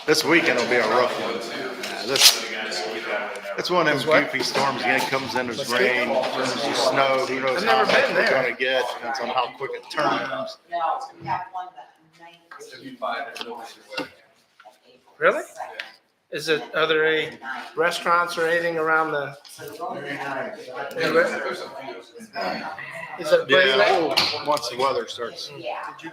This weekend will be a rough one. It's one of them goofy storms. Again, it comes in as rain, turns to snow. Who knows how much we're going to get? Depends on how quick it turns. Really? Is it, are there any restaurants or anything around the? Is it pretty late? Once the weather starts. Did you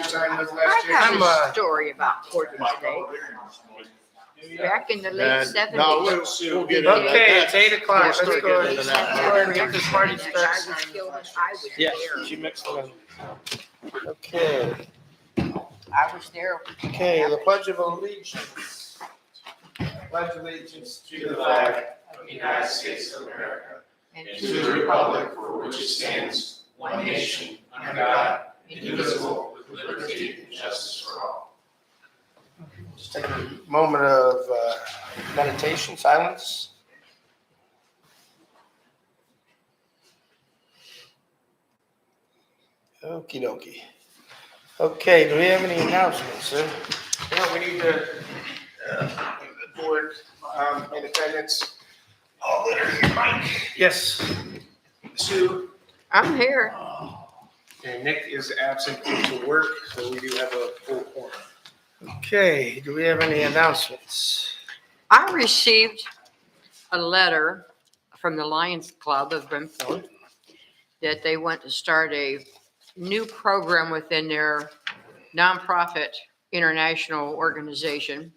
sign this last year? I have I'm, a story about Portage State. Back in the late seventies. No, we'll get into that. Okay, it's 8:00. We'll Let's start go getting into that. ahead and get this party started. I was Yes, there. she mixed them in. Okay, I was there. okay, the Pledge of Allegiance. Pledge allegiance to the flag of the United States of America And and to the republic for which it stands, one nation, under God, indivisible, with liberty and justice for all. Just take a moment of meditation, silence. Okie dokie. Okay, do we have any announcements, sir? Yeah, we need to, the board, in attendance. All that are here, Mike. Yes. Sue I'm here. and Nick is absent due to work, so we do have a full quorum. Okay, do we have any announcements? I received a letter from the Lions Club of Brimfield that they want to start a new program within their nonprofit international organization.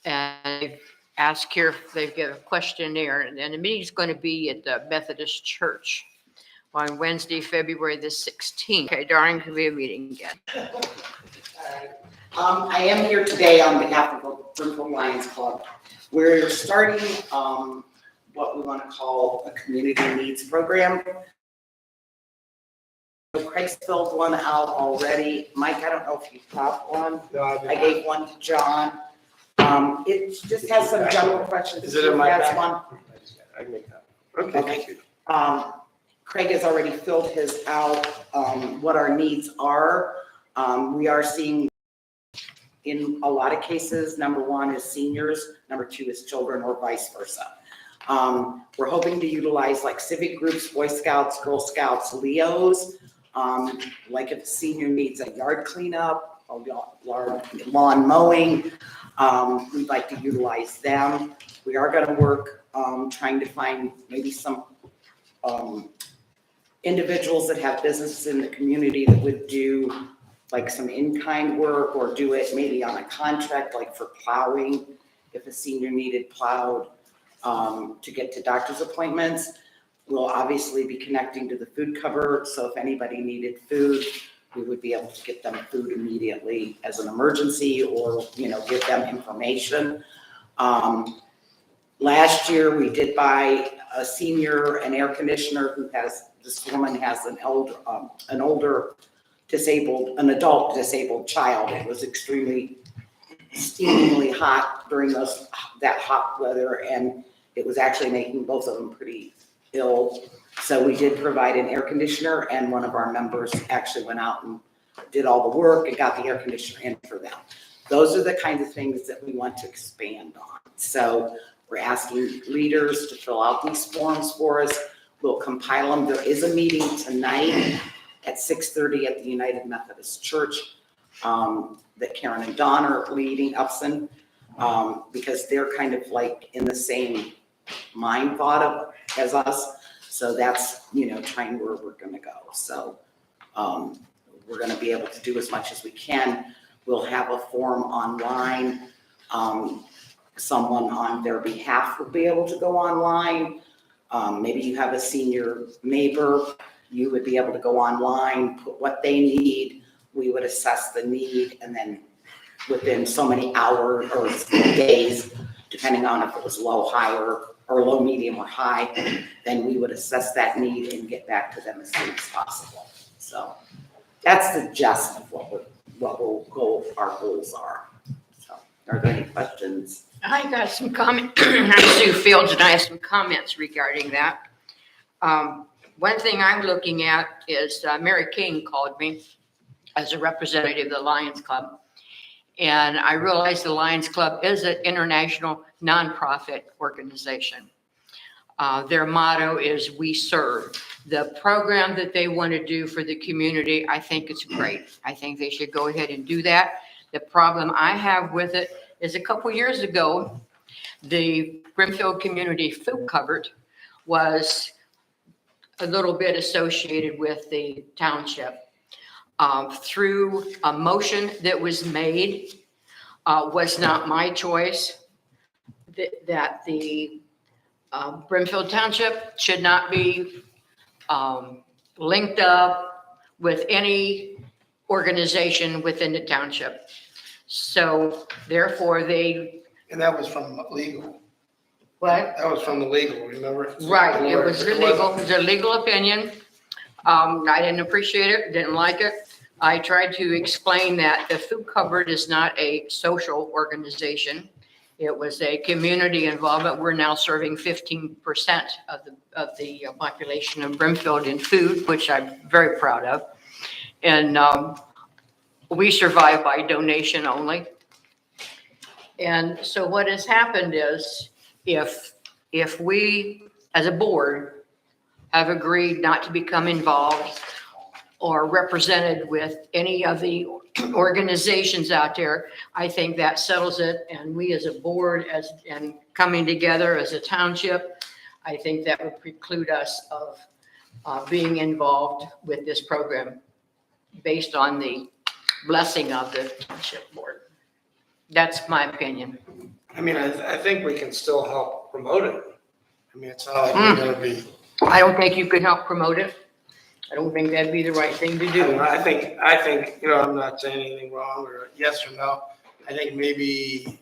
And they've asked here if they've got a questionnaire, and the meeting's going to be at the Methodist Church on Wednesday, February the 16th. Okay, darn, could be a meeting again. I am here today on behalf of the Brimfield Lions Club. We're starting what we want to call a community needs program. Craig's filled one out already. Mike, I don't know if you have one. I gave one to John. It just has some general questions. Is it in my That's bag? one. I can make that. Okay, thank you. Craig has already filled his out, what our needs are. We are seeing in a lot of cases, number one is seniors, number two is children, or vice versa. We're hoping to utilize like civic groups, Boy Scouts, Girl Scouts, Leos. Like if a senior needs a yard cleanup, or lawn mowing, we'd like to utilize them. We are gonna work, trying to find maybe some individuals that have businesses in the community that would do like some in-kind work, or do it maybe on a contract, like for plowing, if a senior needed plowed to get to doctor's appointments. We'll obviously be connecting to the food cupboard, so if anybody needed food, we would be able to get them food immediately as an emergency, or, you know, give them information. Last year, we did buy a senior an air conditioner this woman has an adult disabled child. It was extremely steamingly hot during that hot weather, and it was actually making both of them pretty ill. So we did provide an air conditioner, and one of our members actually went out and did all the work and got the air conditioner in for them. Those are the kinds of things that we want to expand on. So we're asking leaders to fill out these forms for us. We'll compile them. There is a meeting tonight at 6:30 at the United Methodist Church that Karen and Don are leading, Upson, because they're kind of like in the same mind thought as us. So that's, you know, trying where we're going to go. So we're going to be able to do as much as we can. We'll have a form online. Someone on their behalf will be able to go online. Maybe you have a senior neighbor. You would be able to go online, put what they need. We would assess the need, and then within so many hours or days, depending on if it was low, high, or low, medium, or high, then we would assess that need and get back to them as soon as possible. So that's the gist of our goals are. So are there any questions? I got some comment. I'm Sue Fields, and I have some comments regarding that. One thing I'm looking at is Mary King called me as a representative of the Lions Club. And I realized the Lions Club is an international nonprofit organization. Their motto is "We serve." The program that they want to do for the community, I think it's great. I think they should go ahead and do that. The problem I have with it is a couple years ago, the Brimfield Community Food Cupboard was a little bit associated with the township. Through a motion that was made, was not my choice, that the Brimfield Township should not be linked up with any organization within the township. So therefore And that was from legal. what? That was from the legal, remember? Right, it was illegal, it was a legal opinion. I didn't appreciate it, didn't like it. I tried to explain that the food cupboard is not a social organization. It was a community involvement. We're now serving 15% of the population of Brimfield in food, which I'm very proud of. And we survive by donation only. And so what has happened is if we, as a board, have agreed not to become involved or represented with any of the organizations out there, I think that settles it. And we as a board and coming together as a township, I think that would preclude us of being involved with this program based on the blessing of the township board. That's my opinion. I mean, I think we can still help promote it. I mean, it's not like we're gonna be, I don't think you can help promote it. I don't think that'd be the right thing to do. I think, I'm not saying anything wrong or yes or no. I think maybe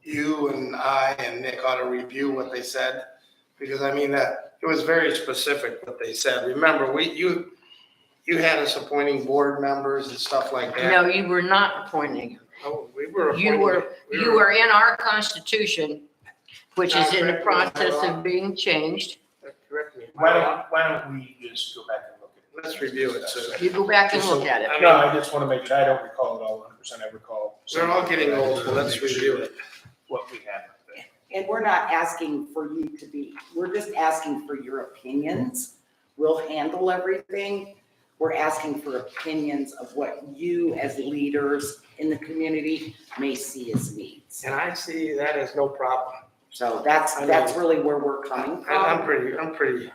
you and I and Nick ought to review what they said, because I mean, it was very specific what they said. Remember, you had us appointing board members and stuff like that. No, you were not appointing. Oh, we were. You were in our constitution, which is in the process of being changed. Correct me. Why don't we just go back and look at it? Let's review it, so. You go back and look at it. No, I just want to make sure, I don't recall it all 100%, I recall. We're all getting old, but let's review it. What we have. And we're not asking for you to be, we're just asking for your opinions. We'll handle everything. We're asking for opinions of what you as leaders in the community may see as needs. And I see that as no problem. So that's really where we're coming from. I'm pretty,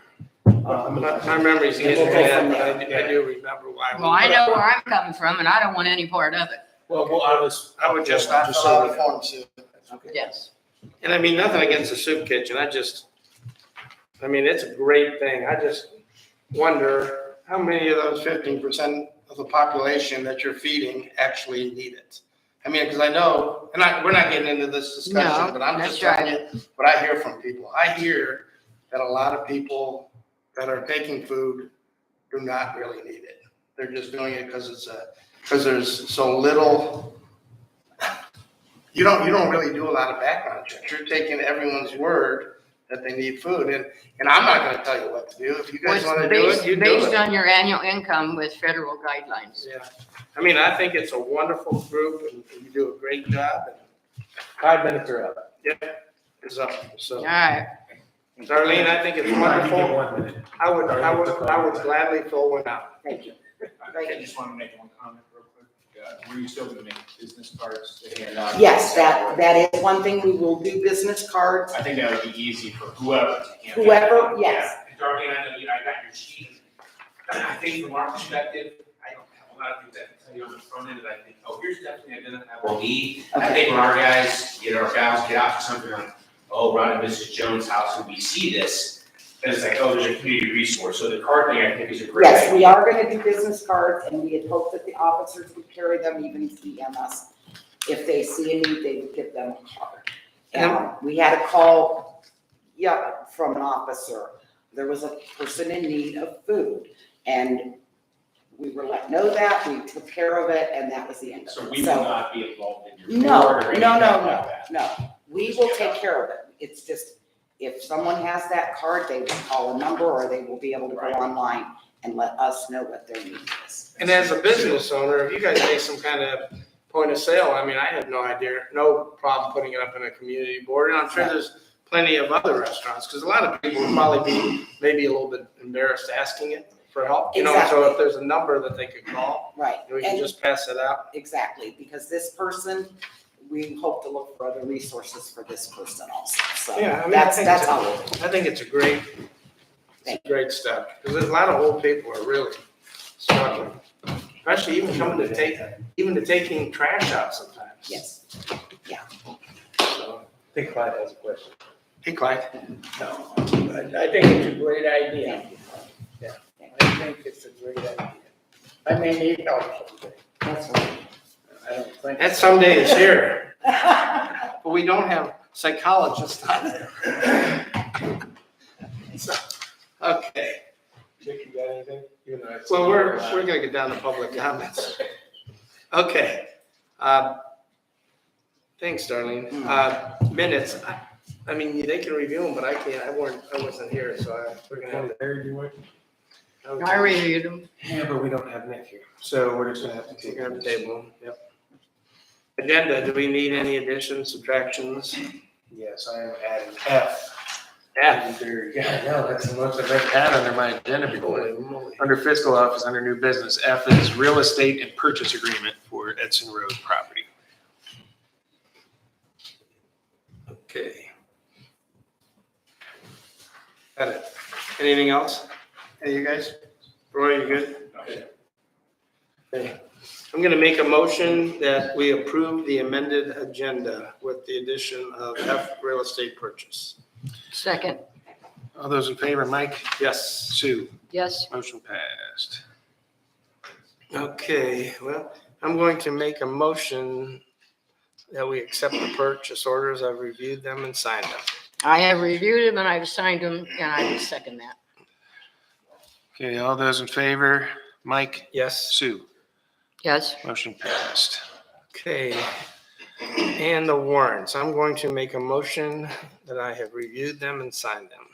my memory's getting bad, but I do remember why. Well, I know where I'm coming from and I don't want any part of it. Well, I would just not fill out a form, Sue. Yes. And I mean, nothing against the soup kitchen, I mean, it's a great thing. I just wonder how many of those 15% of the population that you're feeding actually need it. I mean, because I know, and we're not getting into this discussion, but I'm just that's telling you what I hear from people. I hear that a lot of people that are taking food do not really need it. They're just doing it because there's so little. You don't really do a lot of background checks. You're taking everyone's word that they need food, and I'm not going to tell you what to do. If you guys want to do it, you do it. Based on your annual income with federal guidelines. Yeah, I mean, I think it's a wonderful group, and you do a great job. 5 minutes are up. Yeah, it's up. So, All right. Darlene, I think it's wonderful. 1 minute. I would gladly fill one out. Thank you. I just want to make one comment real quick. Were you still going to make business cards to hand out? Yes, that is one thing. We will do business cards. I think that would be easy for whoever to hand out. Whoever, yes. Yeah. Darlene, I know I got your sheet. I think from our perspective, I don't have a lot of things I can tell you on the front end that I think, oh, here's definitely identifiable need. I think when our guys, our gals get out to something like, oh, Ron and Mrs. Jones' house, and we see this, and it's like, oh, there's a community resource. So the card thing, I think, is a great Yes, idea. we are going to do business cards, and we had hoped that the officers would carry them, even to EMS. If they see a need, they would give them a card. We had a call, from an officer. There was a person in need of food, and we were let know that, we took care of it, and that was the end of it. So we will not be involved in your board or anything No, like that. no. We will take care of it. It's just, if someone has that card, they will call a number, or they will be able to go online and let us know what their need is. And as a business owner, if you guys make some kind of point of sale, I mean, I have no idea, no problem putting it up in a community board. And I'm sure there's plenty of other restaurants, because a lot of people would probably be maybe a little bit embarrassed asking it for help. So Exactly. if there's a number that they could call, Right. we can just pass it out. Exactly, because this person, we hope to look for other resources for this person also. So Yeah, I mean, that's how we'll do it. I think it's a great step, because there's a lot of old people are really struggling, especially even taking trash out sometimes. Yes. So, I think Clyde has a question. hey, Clyde. No, I think it's a great idea. Yeah, I think it's a great idea. I may need help someday. That's right. I don't think. That someday is here, but we don't have psychologists on there. So, okay. Dick, you got anything? You know, it's- Well, we're gonna get down to public comments. Okay. Thanks, Darlene. Minutes, I mean, they can review them, but I can't, I wasn't here, so we're gonna have to. There you went. I reviewed them. Yeah, but we don't have Nick here, so we're just gonna have to take We're care gonna of have to table them, yep. Agenda, do we need any additions, subtractions? Yes, I am adding F. F. Under, yeah, I know, that's the most I've ever had under my agenda before. Holy moly. Under fiscal office, under new business, F is real estate and purchase agreement for Edson Road property. Okay. Got it. Anything else? Hey, you guys? Roy, you good? Okay. I'm gonna make a motion that we approve the amended agenda with the addition of F real estate purchase. Second, All those in favor, Mike? Yes. Sue? yes. Motion passed. Okay, well, I'm going to make a motion that we accept the purchase orders. I've reviewed them and signed them. I have reviewed them and I've signed them and I would second that. Okay, all those in favor, Mike? Yes. Sue? Yes, Motion passed. Okay, and the warrants. I'm going to make a motion that I have reviewed them and signed them.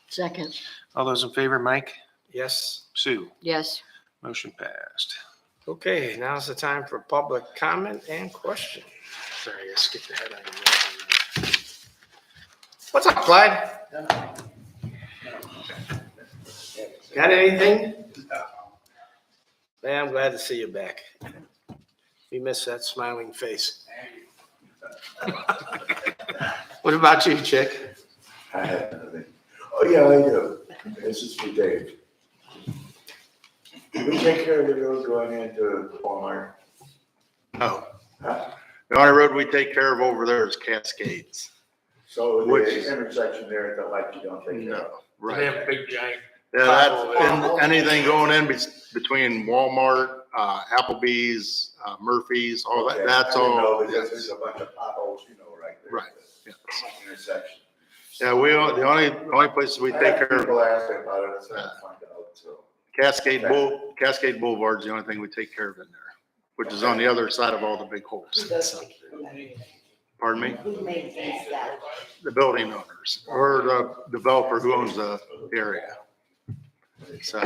second, All those in favor, Mike? Yes. Sue? yes. Motion passed. Okay, now's the time for public comment and question. Sorry, I skipped ahead on you. What's up, Clyde? Got anything? Man, I'm glad to see you back. We miss that smiling face. What about you, Chick? I have nothing. Oh, yeah, I do. This is for Dave. Did we take care of the road going into Walmart? No. Huh? The only road we take care of over there is Cascades. So Which- the intersection there at the light you don't take care of? No, They right. have a big giant. Yeah, that's, and anything going in between Walmart, Applebee's, Murphy's, all that, Okay, that's I didn't know all. because there's a bunch of potholes, you know, right there. Right, yeah. Intersection. Yeah, the only places we I take had care of, people asking about it, I said, I'll find out, so. Cascade Boulevard's the only thing we take care of in there, which is on the other side of all the big holes. Pardon me? Who made these that? The building owners or the developer who owns the area. So,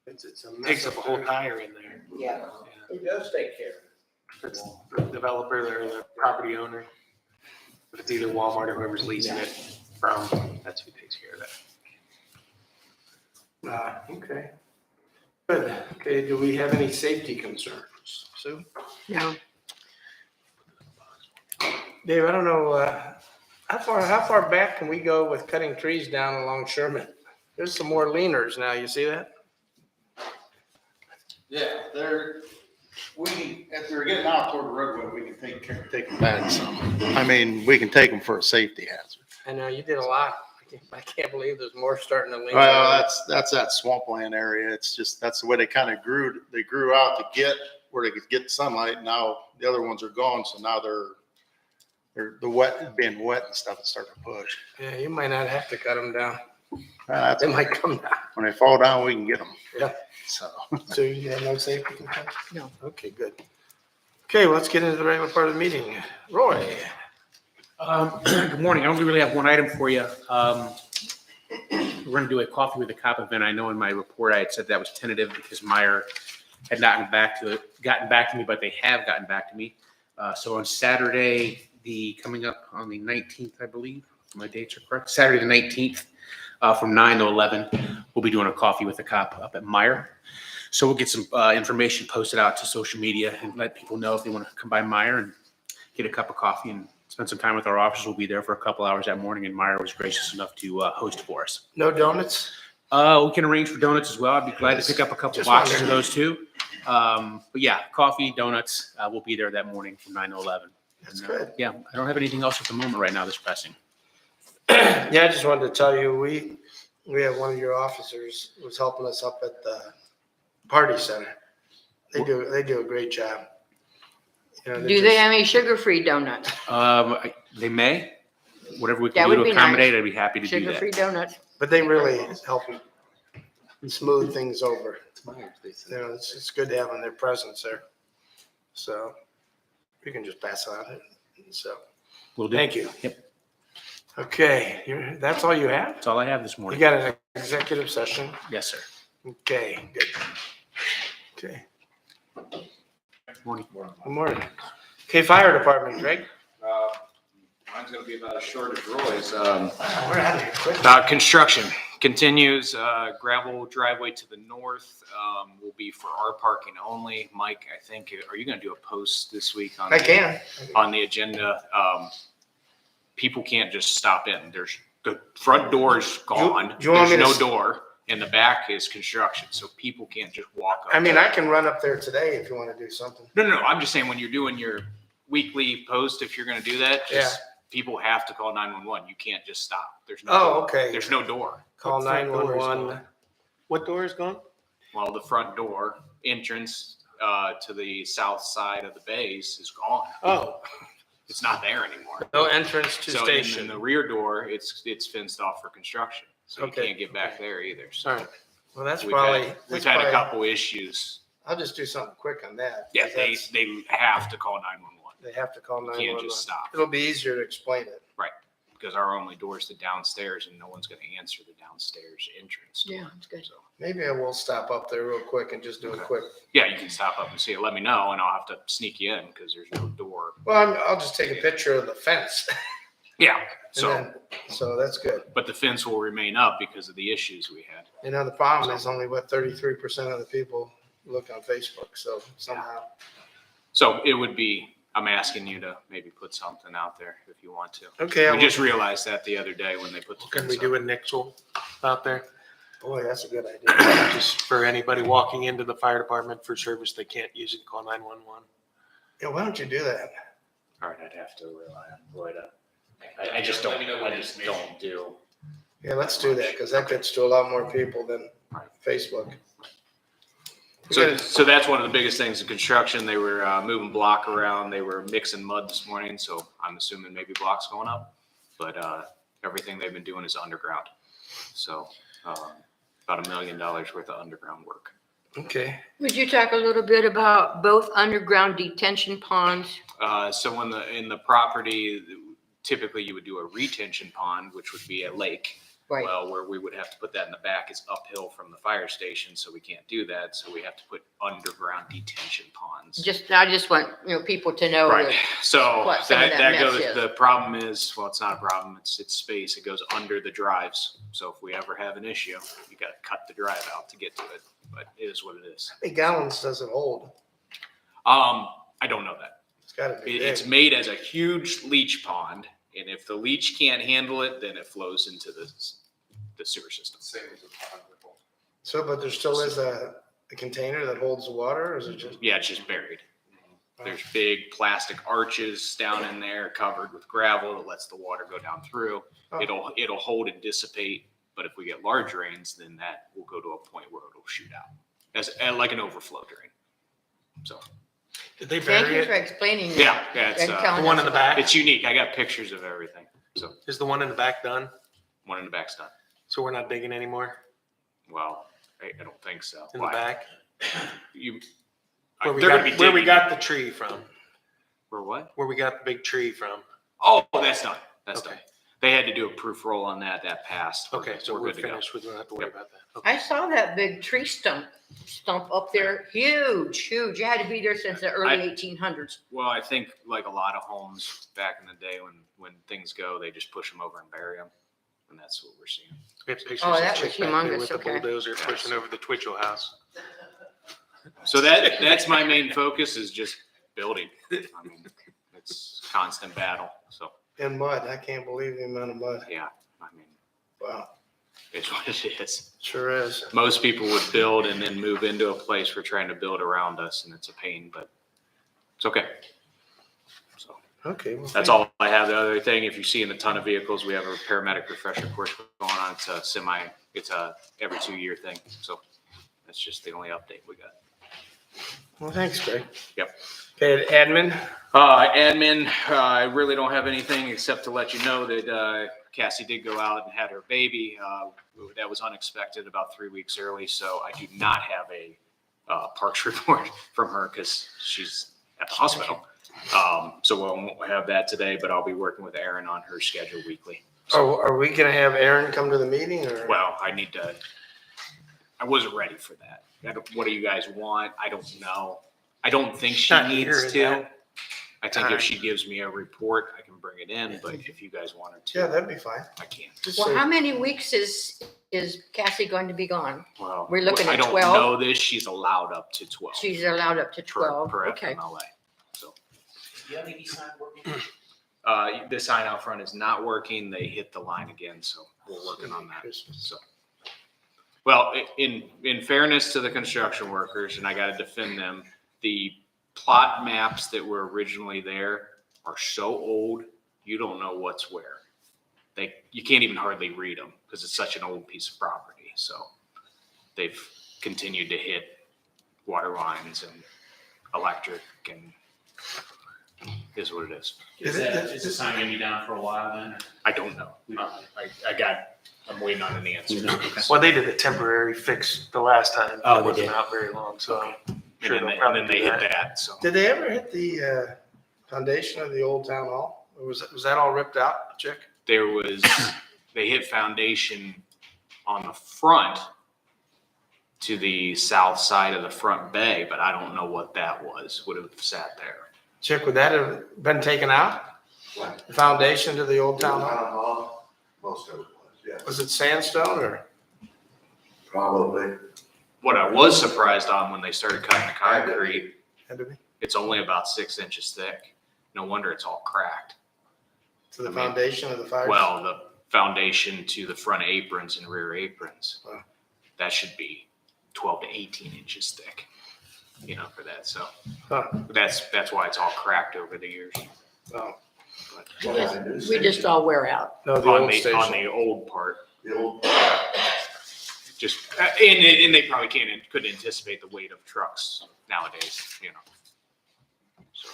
It's a mess. Takes up a whole tire in there. Yeah. Who does take care of it? It's the developer or the property owner. If it's either Walmart or whoever's leasing it from, that's who takes care of that. Okay. Good. Okay, do we have any safety concerns? Sue? No, Dave, I don't know, how far back can we go with cutting trees down along Sherman? There's some more leaners now, you see that? yeah, if they're getting out toward the roadway, we can take them back some. I mean, we can take them for a safety hazard. I know, you did a lot. I can't believe there's more starting to lean. Well, that's that swampland area. It's just, that's the way they kind of grew. They grew out to get where they could get sunlight. Now the other ones are gone. So now they're being wet and stuff. It's starting to push. Yeah, you might not have to cut them down. That's, They might come down. when they fall down, we can get them. Yeah. So, So you have no safety concerns? No. Okay, good. Okay, well, let's get into the regular part of the meeting. Roy? Good morning. I only really have one item for you. We're going to do a coffee with a cop event. I know in my report I had said that was tentative because Meyer had not gotten back to me, but they have gotten back to me. So on Saturday, coming up on the 19th, I believe, if my dates are correct, Saturday the 19th, from 9 to 11, we'll be doing a coffee with a cop up at Meyer. So we'll get some information posted out to social media and let people know if they want to come by Meyer and get a cup of coffee and spend some time with our officers. We'll be there for a couple hours that morning, and Meyer was gracious enough to host for us. No donuts? We can arrange for donuts as well. I'd be glad to pick up a couple Just boxes of wondering. those too. But yeah, coffee, donuts. We'll be there that morning from 9 to 11. That's And, good. Yeah, I don't have anything else at the moment right now that's pressing. Yeah, I just wanted to tell you, we have one of your officers who's helping us up at the party center. They do a great job. You know, do they have any sugar-free donuts? They may. whatever we That can do would to be accommodate, nice. I'd be happy to do that. Sugar-free donuts. But they really help smooth things over. You know, it's good to have in their presence there. So you can just pass on it. So, We'll do. thank you. Yep. Okay, that's all you have? That's all I have this You morning. got an executive session? Yes, sir. Okay, good. Okay, Morning. good morning. Okay, fire department, Greg? Mine's gonna be about as short as Roy's. We're out of here quick. Construction continues, gravel driveway to the north, will be for our parking only. Mike, I think, are you gonna do a post this week on? I can. On the agenda? People can't just stop in. There's, the front door's gone. do you want There's me no to- door, and the back is construction, so people can't just walk up. I mean, I can run up there today if you want to do something. No, I'm just saying when you're doing your weekly post, if you're gonna do that, just, people have to call 911. You can't just stop. There's no. Oh, door. okay. There's no door. Call What front door is 911. gone? What door is gone? Well, the front door entrance, to the south side of the base is gone. Oh, It's not there anymore. no entrance to So, and station. then the rear door, it's fenced off for construction. So you Okay. can't get back there either. So All right. Well, that's we've probably. had that's a probably- couple issues. I'll just do something quick on that. Yeah, because they have to call 911. They have to call You can't 911. just stop. It'll be easier to explain it. Because our only door is the downstairs and no one's going to answer the downstairs entrance door. Yeah, it's good. So, Maybe I will stop up there real quick and just do a quick. yeah, you can stop up and see it. Let me know and I'll have to sneak you in because there's no door. Well, I'll just take a picture of the fence. Yeah. And So, then, so that's good. but the fence will remain up because of the issues we had. You know, the problem is only 33% of the people look on Facebook. So somehow, So it would be, I'm asking you to maybe put something out there if you want to. okay. We just realized that the other day when they put the Can fence we do up. a nixel out there? Boy, that's a good idea. Just for anybody walking into the fire department for service, they can't use it, call 911. Yeah, why don't you do that? All right, I'd have to rely on Roy to, I just don't do. Yeah, let's do that because that gets to a lot more people than Facebook. So that's one of the biggest things in construction. They were moving block around. They were mixing mud this morning, so I'm assuming maybe block's going up. But everything they've been doing is underground. So about $1 million worth of underground work. Okay. Would you talk a little bit about both underground detention ponds? So in the property, typically you would do a retention pond, which would be a lake. Right. Well, where we would have to put that in the back is uphill from the fire station, so we can't do that. So we have to put underground detention ponds. I just want, people to know Right. that So what some of that that mess goes, is. the problem is, well, it's not a problem. It's space. It goes under the drives. So if we ever have an issue, you got to cut the drive out to get to it, but it is what it is. How many gallons does it hold? I don't know that. It's got to be It's big. made as a huge leach pond. And if the leach can't handle it, then it flows into the sewer system. So, but there still is a container that holds the water, or is it just? Yeah, it's just buried. There's big plastic arches down in there covered with gravel that lets the water go down through. Oh. It'll hold and dissipate, but if we get large rains, then that will go to a point where it'll shoot out as like an overflow drain. So, Did they Thank bury you for it? explaining that. yeah, it's, and telling The one us in the about back? it's unique. I got pictures of everything. So Is the one in the back done? one in the back's done. So we're not digging anymore Well, I don't think so. in the Why? back? You, Where we they're gonna be got, where we digging. got the tree from? Where what? Where we got the big tree from? Oh, that's done. That's Okay. done. They had to do a proof roll on that. That passed. Okay, so we're good to go. finished. We don't have to worry about that. Okay. I saw that big tree stump up there, huge. You had to be there since the early 1800s. Well, I think like a lot of homes back in the day when things go, they just push them over and bury them. And that's what we're seeing. We have pictures Oh, of that was chick back there humongous, with the okay. bulldozer pushing over the Twitchell house. So that's my main focus is just building. I mean, it's constant battle. So In mud. I can't believe the amount of mud. yeah, I mean, Wow. it's what it is. Sure is. Most people would build and then move into a place we're trying to build around us and it's a pain, but it's okay. So Okay. Well, that's all I have. The other thing, if you see in a ton of vehicles, we have a paramedic refresher course going on. It's a every 2-year thing. So that's just the only update we got. Well, thanks, Greg. Yep. Okay, admin, Admin, I really don't have anything except to let you know that Cassie did go out and had her baby. That was unexpected, about 3 weeks early, so I do not have a parks report from her because she's at the hospital. So we won't have that today, but I'll be working with Erin on her schedule weekly. are we gonna have Aaron come to the meeting or? Well, I wasn't ready for that. What do you guys want? I don't know. I don't think she Not needs here, to. that I think if time. she gives me a report, I can bring it in, but if you guys want her to. Yeah, that'd be fine. I can't. Just Well, so- how many weeks is Cassie going to be gone? Well, We're looking I at don't 12? know this. She's allowed up to 12. She's allowed up to per 12, per okay. FMLA. So, The LED sign working? the sign out front is not working. They hit the line again, so we're working on that. Christmas. So, well, in fairness to the construction workers, and I got to defend them, the plot maps that were originally there are so old, you don't know what's where. You can't even hardly read them because it's such an old piece of property. So they've continued to hit water lines and electric, and is what it is. Is the sign gonna be down for a while then? I don't know. I'm waiting on an answer. Well, they did a temporary fix the last time. Oh, It they wasn't did. out very long, so. And Sure, then they'll they, probably and then they do hit that. that, so. Did they ever hit the foundation of the old town hall? Or was that all ripped out, Chick? They hit foundation on the front to the south side of the front bay, but I don't know what that would have sat there. Chick, would that have been taken out? The foundation to the old town hall? Most of it was, yeah, Was it sandstone or? probably. What I was surprised on when they started cutting the concrete, Had to be it's only about 6 inches thick. No wonder it's all cracked. to the foundation of the fire? Well, the foundation to the front aprons and rear aprons, Wow. that should be 12 to 18 inches thick, for that. So Huh. that's why it's all cracked over the years. Oh, We just all wear out. no, the On old the station. old part, The old, just and they probably couldn't anticipate the weight of trucks nowadays. So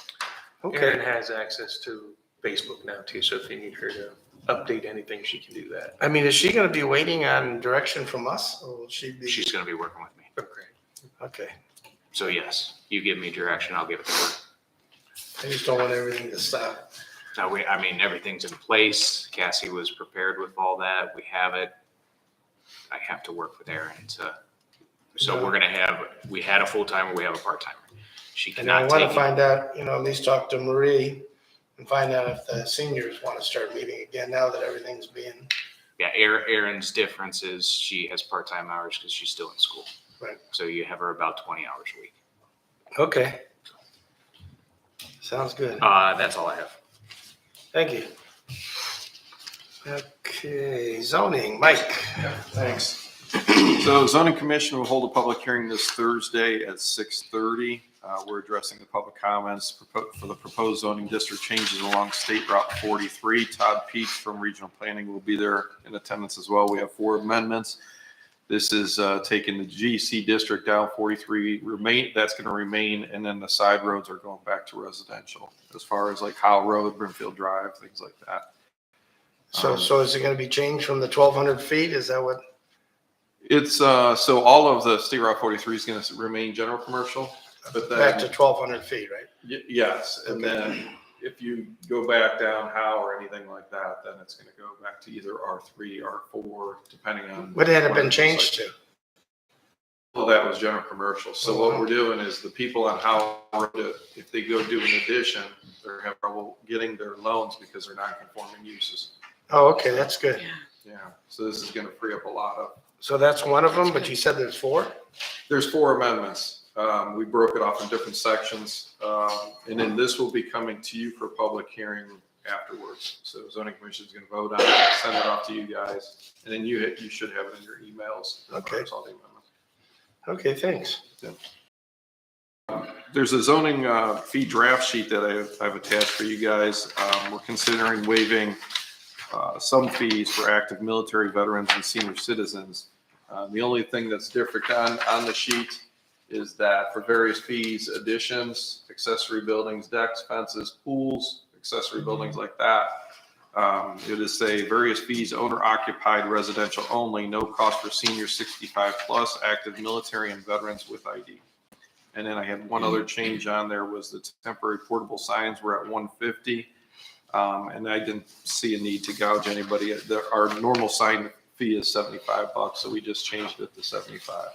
Erin Okay. has access to Facebook now too, so if you need her to update anything, she can do that. I mean, is she gonna be waiting on direction from us or will she be? she's going to be working with me. Okay. Okay. So yes, you give me direction, I'll give it to her. I just don't want everything to stop. Now everything's in place. Cassie was prepared with all that. We have it. I have to work with Erin so we had a full-timer, we have a part-timer. She And I cannot wanna take it. find out, at least talk to Marie and find out if the seniors wanna start meeting again now that everything's being, Yeah, Erin's difference is she has part-time hours because she's still in school. Right. So you have her about 20 hours a week. okay. Sounds good. That's all I have. Thank you. Okay, zoning, Mike. Thanks. So zoning commission will hold a public hearing this Thursday at 6:30. We're addressing the public comments for the proposed zoning district changes along State Route 43. Todd Peach from Regional Planning will be there in attendance as well. We have 4 amendments. This is taking the GC district down 43 that's going to remain, and then the side roads are going back to residential as far as like Howell Road, Brimfield Drive, things like that. So is it gonna be changed from the 1,200 feet? Is that what? It's, so all of the State Route 43 is going to remain general commercial, but then. Back to 1,200 feet, right? Yes, and then if you go back down how or anything like that, then it's going to go back to either R3, R4, depending on. What had it been changed to? Well, that was general commercial. So what we're doing is the people on how, if they go do an addition, they're having trouble getting their loans because they're non-conforming uses. Oh, okay, that's good. Yeah, so this is going to free up a lot of. So that's one of them, but you said there's 4? There's 4 amendments. We broke it off in different sections. And then this will be coming to you for public hearing afterwards. So zoning commission is going to vote on it, send it off to you guys. And then you should have it in your emails. as far as all the amendments. Okay, thanks. There's a zoning fee draft sheet that I've attached for you guys. We're considering waiving some fees for active military veterans and senior citizens. The only thing that's different on the sheet is that for various fees, additions, accessory buildings, decks, fences, pools, accessory buildings like that, it is say various fees, owner occupied residential only, no cost for seniors 65 plus, active military and veterans with ID. And then I had one other change on there was the temporary portable signs were at 150. And I didn't see a need to gouge anybody. Our normal sign fee is $75, so we just changed it to 75.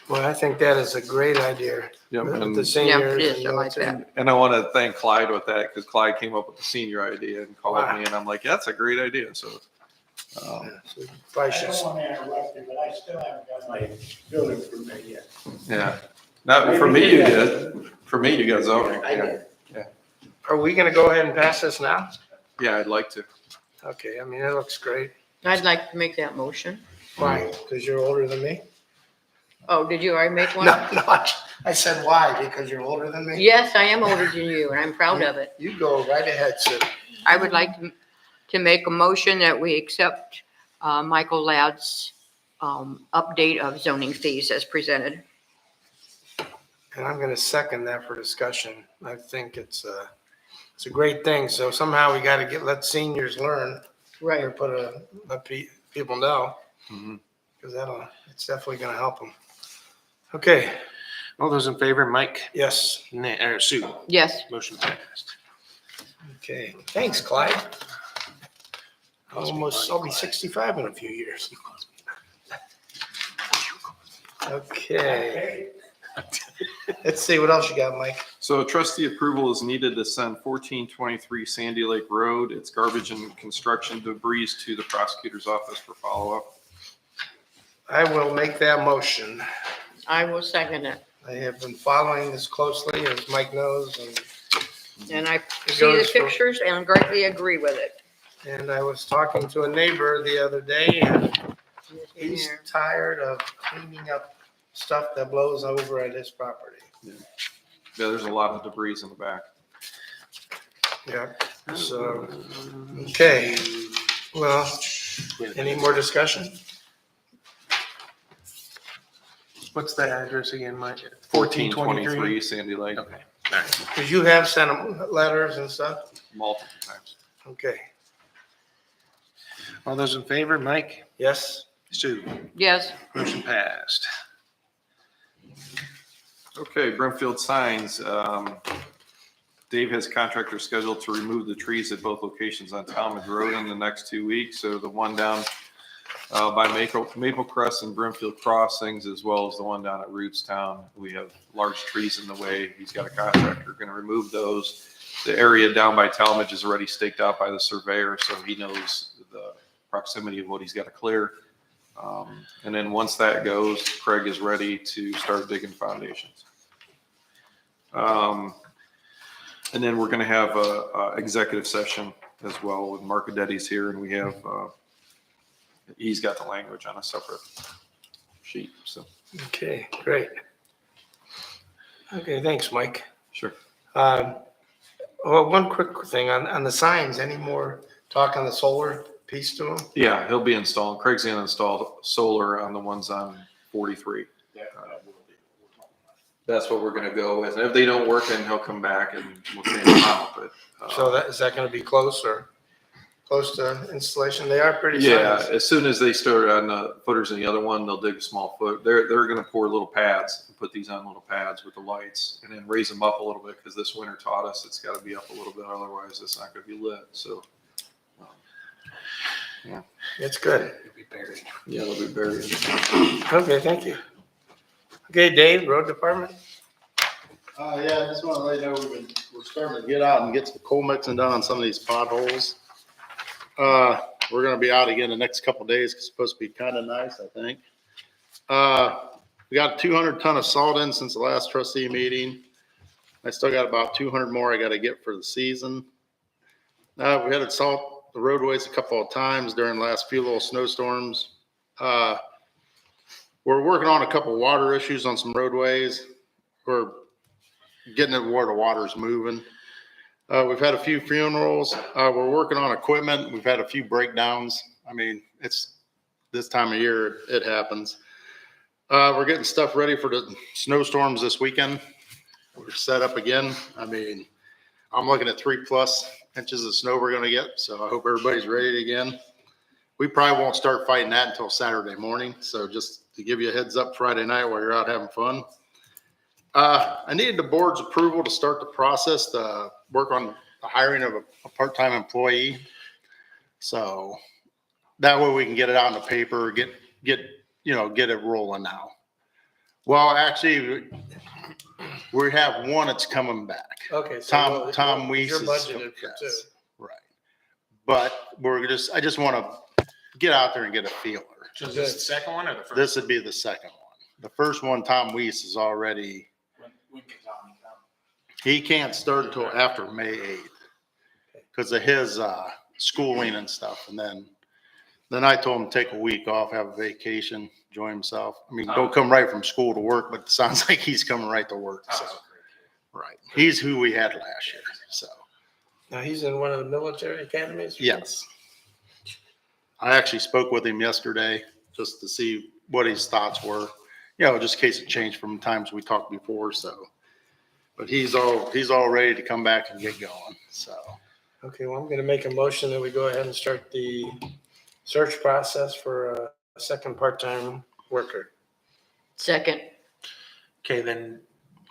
Well, I think that is a great idea. Yep, With and- the seniors. Yeah, it is. and I like military. that. And I want to thank Clyde with that because Clyde came up with the senior idea and called Wow. me, and I'm like, yeah, that's a great idea. So, So Probably I should, don't want to interrupt you, but I still haven't got my building permit yet. yeah. Not for me, you did. For me, you got zoning. I did. are we gonna go ahead and pass this now? Yeah, I'd like to. Okay, I mean, it looks great. I'd like to make that motion. Why? Because you're older than me? Oh, did you already make one? No, I said why, because you're older than me? Yes, I am older than you, and I'm proud of it. You go right ahead, Sue. I would like to make a motion that we accept Michael Ladd's update of zoning fees as presented. And I'm gonna second that for discussion. I think it's a great thing. So somehow we gotta let seniors learn, or let people know, Mhm. because it's definitely gonna help them. Okay, All those in favor, Mike, yes, Sue, Yes, motion passed. okay. Thanks, Clyde. I'll be 65 in a few years. Okay. Let's see, what else you got, Mike? So trustee approval is needed to send 1423 Sandy Lake Road. It's garbage and construction debris to the prosecutor's office for follow-up. I will make that motion. I will second it. I have been following this closely, as Mike knows, And I It see the goes for- pictures and greatly agree with it. and I was talking to a neighbor the other day, and he's tired of cleaning up stuff that blows over at his property. Yeah, there's a lot of debris in the back. Yeah, so, okay, well, any more discussion? What's the address again, Mike? 1423 Sandy Lake, Okay, all right. Because you have sent them letters and stuff? multiple times. Okay, All those in favor, Mike, yes? Sue, Yes, motion passed. Okay, Brimfield signs. Dave has contractors scheduled to remove the trees at both locations on Talmadge Road in the next 2 weeks. So the one down by Maple Crest and Brimfield Crossings, as well as the one down at Rootstown. We have large trees in the way. He's got a contractor going to remove those. The area down by Talmadge is already staked out by the surveyor, so he knows the proximity of what he's got to clear. And then once that goes, Craig is ready to start digging foundations. And then we're going to have a executive session as well with Mark Adetti's here, and we have, he's got the language on a separate sheet, so. Okay, great. Okay, thanks, Mike. Sure. Well, one quick thing on the signs, any more talk on the solar piece to them? Yeah, he'll be installing, Craig's going to install solar on the ones on 43. That's what we're going to go with. And if they don't work, then he'll come back and we'll change them out, but. So is that gonna be close to installation? They are pretty Yeah, signs. as soon as they start on the footers in the other one, they'll dig a small foot. They're gonna pour little pads and put these on little pads with the lights and then raise them up a little bit because this winter taught us it's gotta be up a little bit, otherwise it's not gonna be lit, so. It's good. It'll be buried. Yeah, they'll be buried. Okay, thank you. Okay, Dave, road department? Yeah, I just want to let you know, we're starting to get out and get some coal mixing done on some of these potholes. We're gonna be out again the next couple of days. It's supposed to be kind of nice, I think. We got 200 ton of salt in since the last trustee meeting. I still got about 200 more I gotta get for the season. We had to salt the roadways a couple of times during the last few little snowstorms. We're working on a couple of water issues on some roadways. We're getting it where the water's moving. We've had a few funerals. We're working on equipment. We've had a few breakdowns. I mean, it's this time of year, it happens. We're getting stuff ready for the snowstorms this weekend. We're set up again. I mean, I'm looking at 3+ inches of snow we're gonna get, so I hope everybody's ready again. We probably won't start fighting that until Saturday morning, so just to give you a heads up Friday night while you're out having fun. I needed the board's approval to start the process to work on the hiring of a part-time employee. So that way we can get it out in the paper, get it rolling now. Well, actually, we have one that's coming back. Okay. so Tom Weiss You're is- budgeted for two. yes, right. But I just want to get out there and get a feeler. So is this the second one or the first? This would be the second one. The first one, Tom Weiss is already, When can Tommy come? he can't start until after May 8th because of his schooling and stuff. And then I told him to take a week off, have a vacation, enjoy himself. I mean, don't come right from school to work, but it sounds like he's coming right to work. So, right. He's who we had last year. So, Now, he's in one of the military academies? yes. I actually spoke with him yesterday just to see what his thoughts were, just in case it changed from times we talked before. So, but he's all ready to come back and get going. So, Okay, well, I'm gonna make a motion that we go ahead and start the search process for a second part-time worker. Second, Okay, then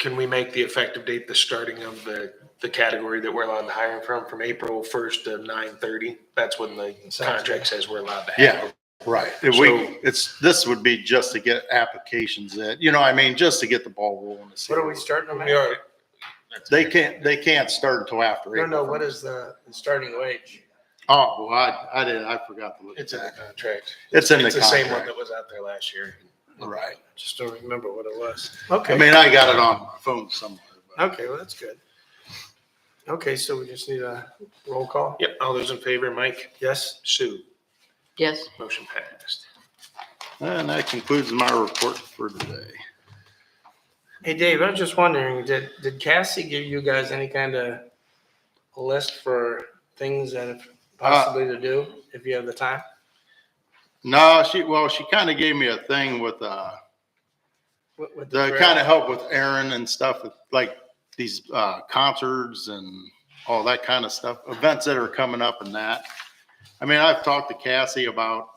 can we make the effective date the starting of the category that we're allowed to hire from April 1st to 9/30? That's when the contract says we're allowed to have. yeah, right. This would be just to get applications in, just to get the ball rolling. What are we starting them We at? are. They can't start until after No, April. what is the starting wage? Oh, well, I forgot to look at It's in the that. contract. It's in the It's the same one contract. that was out there last year. Right. Just don't remember what it was. I Okay, mean, I got it on my phone somewhere. but- okay, well, that's good. Okay, so we just need a roll call? Yep, all those in favor, Mike, Yes? Sue, yes. motion passed. And that concludes my report for today. Hey, Dave, I was just wondering, did Cassie give you guys any kind of a list for things that possibly to do if you have the time? No, she kind of gave me a thing with, With to trail? kind of help with Aaron and stuff, with like these concerts and all that kind of stuff, events that are coming up and that. I mean, I've talked to Cassie about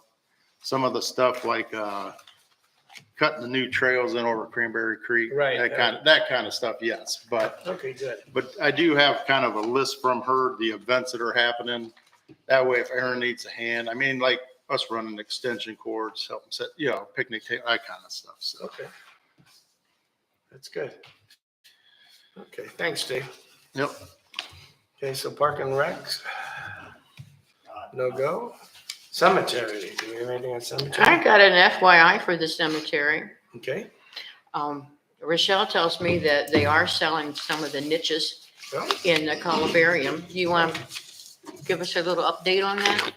some of the stuff like cutting the new trails in over Cranberry Creek. Right. That kind of stuff, yes. But Okay, good. I do have kind of a list from her, the events that are happening. That way, if Aaron needs a hand, I mean, like us running extension cords, helping set, picnic table, that kind of stuff. So, Okay. That's good. Okay, thanks, Dave. yep. Okay, so park and recs? No go? Cemetery, do we have anything on cemetery? I got an FYI for the cemetery. Okay. Rochelle tells me that they are selling some of the niches Well, in the columbarium. Do you want to give us a little update on that?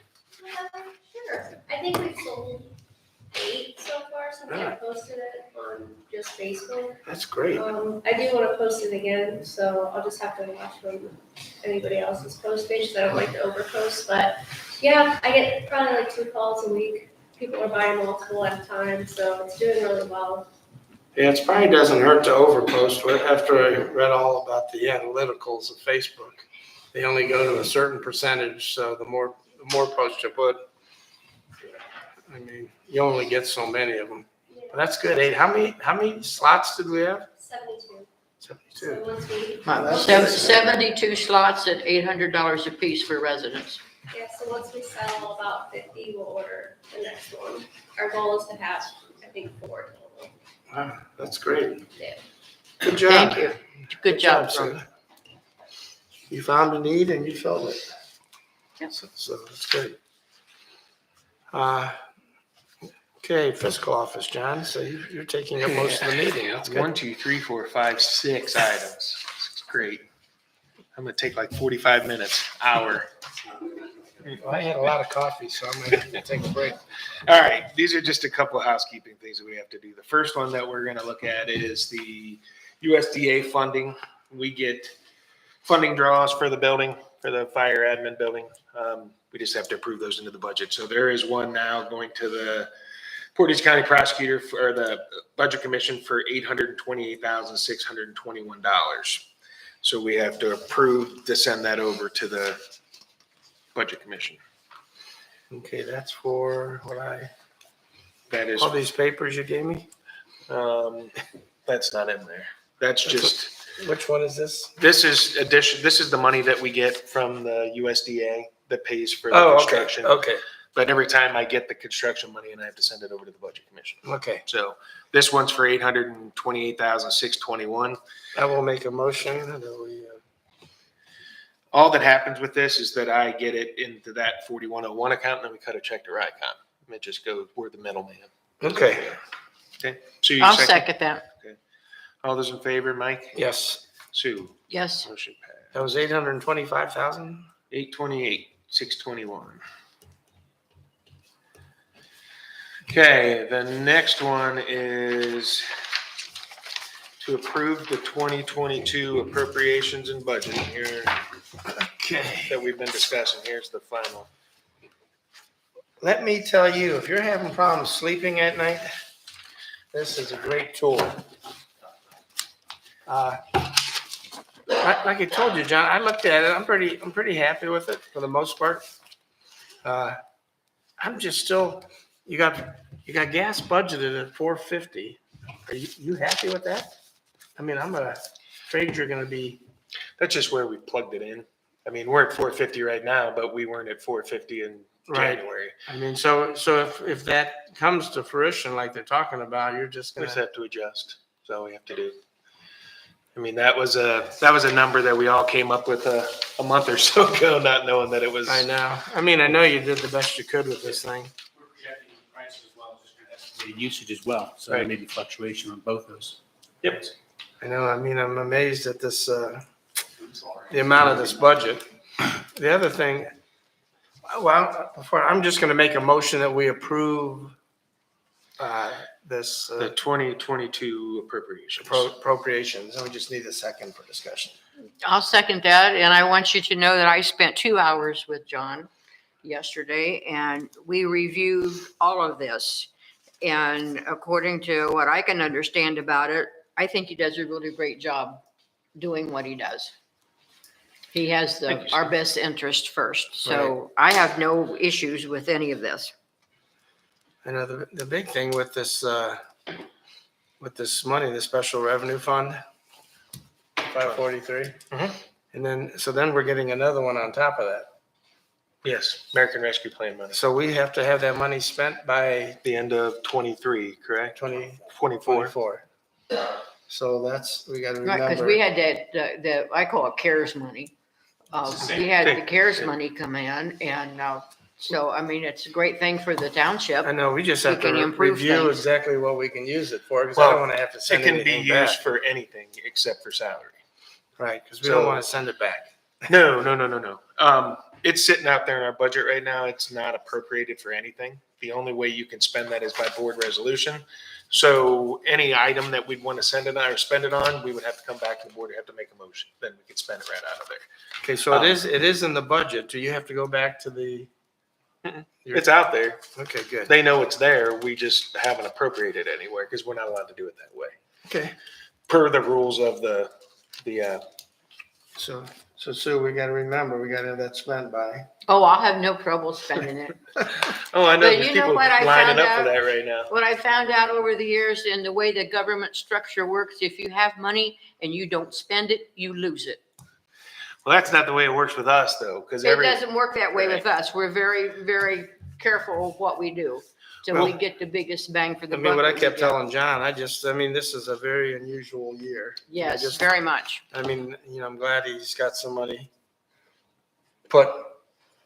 Sure. I think we've sold 8 so far since I posted it on just Facebook. that's great. I do want to post it again, so I'll just have to watch when anybody else's post page, because I don't like to overpost. But yeah, I get probably like 2 calls a week. People are buying multiple at a time, so it's doing really well. Yeah, it probably doesn't hurt to overpost. After I read all about the analyticals of Facebook, they only go to a certain percentage, so the more posts you put, I mean, you only get so many of them. But that's good. Hey, how many slots did we have? 72. 72. So once we, Wow, that's- 72 slots at $800 a piece for residents. yeah, so once we sell about 50, we'll order the next one. Our goal is to have, I think, 4 total. Wow, that's great. Yeah. Good job. Thank you. Good job, Sue. You found a need and you filled it. Yep. So that's good. Okay, fiscal office, John, so you're taking up most of the meeting. That's good. 1, 2, 3, 4, 5, 6 items. It's great. I'm gonna take like 45 minutes, hour. Well, I had a lot of coffee, so I'm gonna have to take a break. All right, these are just a couple of housekeeping things that we have to do. The first one that we're gonna look at is the USDA funding. We get funding draws for the building, for the fire admin building. We just have to approve those into the budget. So there is one now going to Portage County Prosecutor for the Budget Commission for $828,621. So we have to approve to send that over to the Budget Commission. Okay, that's for That is, all these papers you gave me? that's not in there. That's just, Which one is this? this is the money that we get from the USDA that pays for the Oh, okay, construction. okay, But every time I get the construction money and I have to send it over to the Budget Commission. okay. So this one's for $828,621. I will make a motion that we, All that happens with this is that I get it into that 4101 account and then we cut a check to Rycom. It just goes, we're the middleman. okay, Okay. Sue, you I'll second that. All those in favor, Mike? yes. Sue? Yes. Motion passed. That was 825,000? 828,621. Okay, the next one is to approve the 2022 appropriations and budget here Okay. that we've been discussing. Here's the final. Let me tell you, if you're having problems sleeping at night, this is a great tool. Like I told you, John, I looked at it, I'm pretty happy with it for the most part. I'm just still, you got gas budgeted at 450. Are you happy with that? I mean, I'm afraid you're gonna be, That's just where we plugged it in. I mean, we're at 450 right now, but we weren't at 450 in Right. January. I mean, so if that comes to fruition like they're talking about, you're just We gonna. just have to adjust. That's all we have to do. I mean, that was a number that we all came up with a month or so ago, not knowing that it was. I know. I mean, I know you did the best you could with this thing. We're projecting prices as well, just kind of estimated usage as well, so Right. there may be fluctuation on both those. Yep. I know. I mean, I'm amazed at this, the amount of this budget. The other thing, well, I'm just gonna make a motion that we approve this The 2022 appropriations. appropriations. And we just need a second for discussion. I'll second that, and I want you to know that I spent 2 hours with John yesterday, and we reviewed all of this. And according to what I can understand about it, I think he does a really great job doing what he does. He has Thank you, our Steve. best interest first, so I have no issues with any of this. I know the big thing with this money, the special revenue fund, 543. Mhm. And then we're getting another one on top of that. Yes, American Rescue Plan money. So we have to have that money spent by The end of 23, correct? 2024. 24. So we gotta Right, because remember. we had the I call it CARES money. We had the thing. CARES money come in, and so, I mean, it's a great thing for the township. I know, we just We have to can improve review things. exactly what we can use it for, because I Well, don't wanna have to It send can be anything used back. for anything except for salary. Right, because we don't So- wanna send it back. No. It's sitting out there in our budget right now. It's not appropriated for anything. The only way you can spend that is by board resolution. So any item that we'd want to send it on or spend it on, we would have to come back to the board and have to make a motion. Then we could spend it right out of there. Okay, so it is in the budget. Do you have to go back to the? It's out there. Okay, good. They know it's there. We just haven't appropriated it anywhere because we're not allowed to do it that way. Okay, Per the rules of the so Sue, we gotta remember, we gotta have that spent by. Oh, I'll have no trouble spending it. oh, I know, But there's you know people what I lining found up for out? that right now. What I found out over the years in the way the government structure works, if you have money and you don't spend it, you lose it. Well, that's not the way it works with us though, because It doesn't work that way with us. We're very, very careful of what we do. So we Well, get the biggest bang for the I buck. mean, what I that we kept get. telling John, this is a very unusual year. Yes, very much. I mean, I'm glad he's got some money put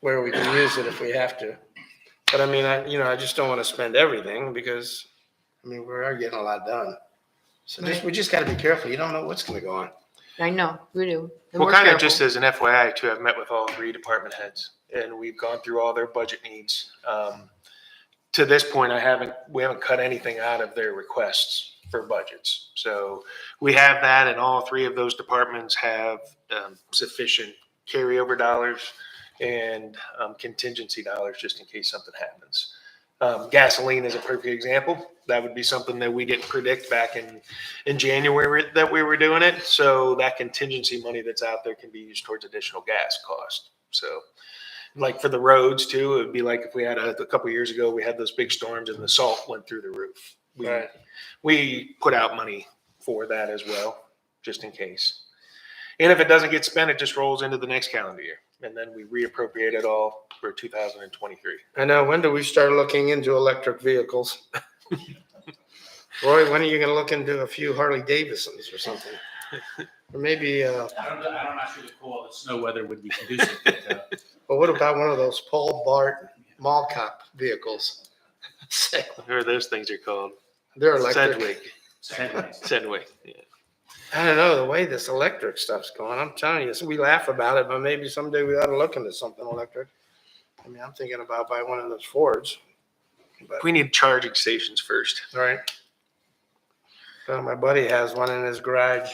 where we can use it if we have to. But I mean, I just don't want to spend everything because, we are getting a lot done. So we just gotta be careful. You don't know what's gonna go on. I know, we do. And Well, we're kind of careful. just as an FYI too, I've met with all 3 department heads and we've gone through all their budget needs. To this point, we haven't cut anything out of their requests for budgets. So we have that and all 3 of those departments have sufficient carryover dollars and contingency dollars just in case something happens. Gasoline is a perfect example. That would be something that we didn't predict back in January that we were doing it. So that contingency money that's out there can be used towards additional gas cost. So like for the roads too, it would be like if we had a couple of years ago, we had those big storms and the salt went through the roof. We put out money for that as well, just in case. And if it doesn't get spent, it just rolls into the next calendar year. And then we reappropriate it all for 2023. I know, when do we start looking into electric vehicles? Roy, when are you gonna look into a few Harley Davidsons or something? Or maybe, I'm not sure the cold, the snow weather would be conducive, but, but what about one of those Paul Bart mall cop vehicles? Whatever those things are called. They're electric. Sedgwick. Yeah. I don't know, the way this electric stuff's going, I'm telling you, so we laugh about it, but maybe someday we ought to look into something electric. I mean, I'm thinking about buying one of those Fords. But, We need charging stations first. all right. So my buddy has one in his garage.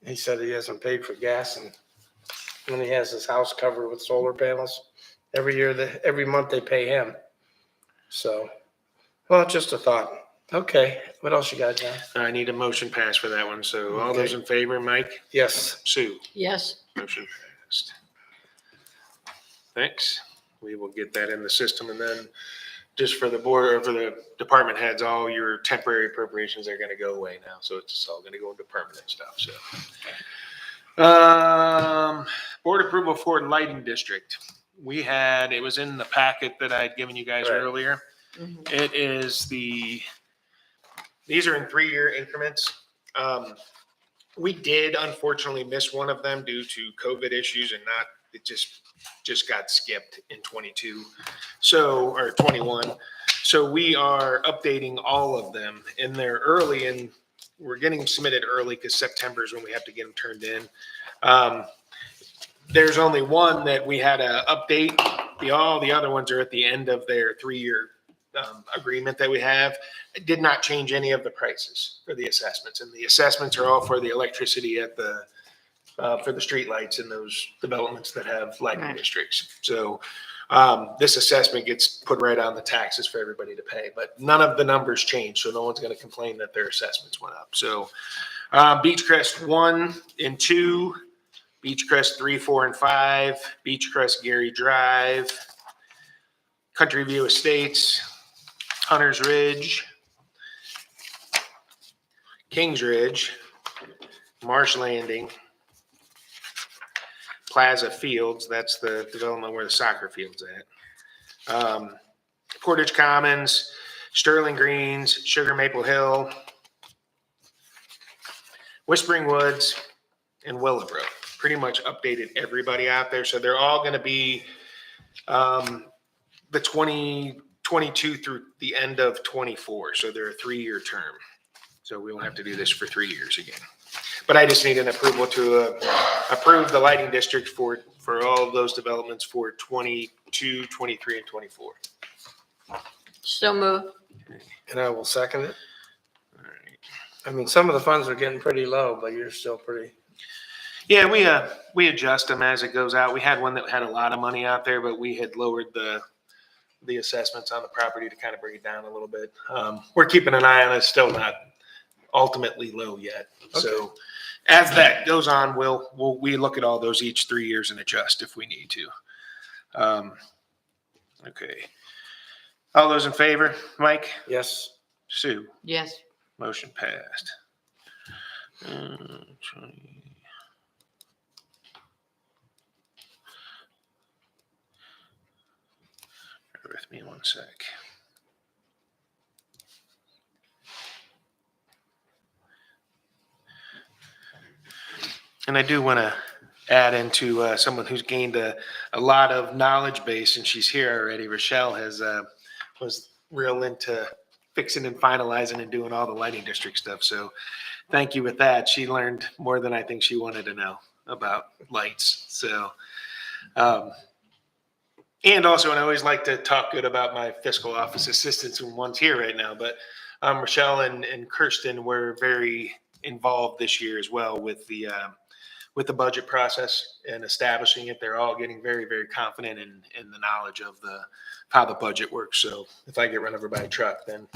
He said he hasn't paid for gas and he has his house covered with solar panels. Every month they pay him. So, well, just a thought. Okay, what else you got, John? I need a motion passed for that one. So all those in favor, Mike, Yes. Sue, Yes. motion passed. Thanks. We will get that in the system, and then just for the board or for the department heads, all your temporary appropriations are going to go away now. So it's just all going to go into permanent stuff. So, board approval for lighting district. It was in the packet that I had given you guys Right. earlier. Mhm. It is these are in 3-year increments. We did unfortunately miss one of them due to COVID issues and it just got skipped in 22. So, or 21. So we are updating all of them and they're early and we're getting them submitted early because September is when we have to get them turned in. There's only one that we had to update. All the other ones are at the end of their 3-year agreement that we have. It did not change any of the prices for the assessments, and the assessments are all for the electricity at for the streetlights in those developments that have lighting Right. districts. So this assessment gets put right on the taxes for everybody to pay, but none of the numbers change, so no one's going to complain that their assessments went up. So Beechcrest 1 and 2, Beechcrest 3, 4, and 5, Beechcrest Gary Drive, Country View Estates, Hunter's Ridge, Kings Ridge, Marsh Landing, Plaza Fields, that's the development where the soccer field's at. Portage Commons, Sterling Greens, Sugar Maple Hill, Whispering Woods, and Willowbrook. Pretty much updated everybody out there. So they're all going to be the 2022 through the end of 24. So they're a 3-year term. So we won't have to do this for 3 years again. But I just need an approval to approve the lighting district for all of those developments for 22, 23, and 24. So move. And I will second it. All right. I mean, some of the funds are getting pretty low, but you're still pretty. Yeah, we adjust them as it goes out. We had one that had a lot of money out there, but we had lowered the assessments on the property to kind of bring it down a little bit. We're keeping an eye on it. It's still not ultimately low yet. So as that goes on, we look at all those each 3 years and adjust if we need to. Okay. All those in favor? Mike? Yes. Sue? Yes. Motion passed. 20. Bear with me 1 sec. And I do want to add into someone who's gained a lot of knowledge base, and she's here already. Rochelle was real into fixing and finalizing and doing all the lighting district stuff. So thank you with that. She learned more than I think she wanted to know about lights. So, and also, and I always like to talk good about my fiscal office assistants, and one's here right now, but Rochelle and Kirsten were very involved this year as well with the with the budget process and establishing it. They're all getting very, very confident in the knowledge of how the budget works. So if I get run over by a truck, then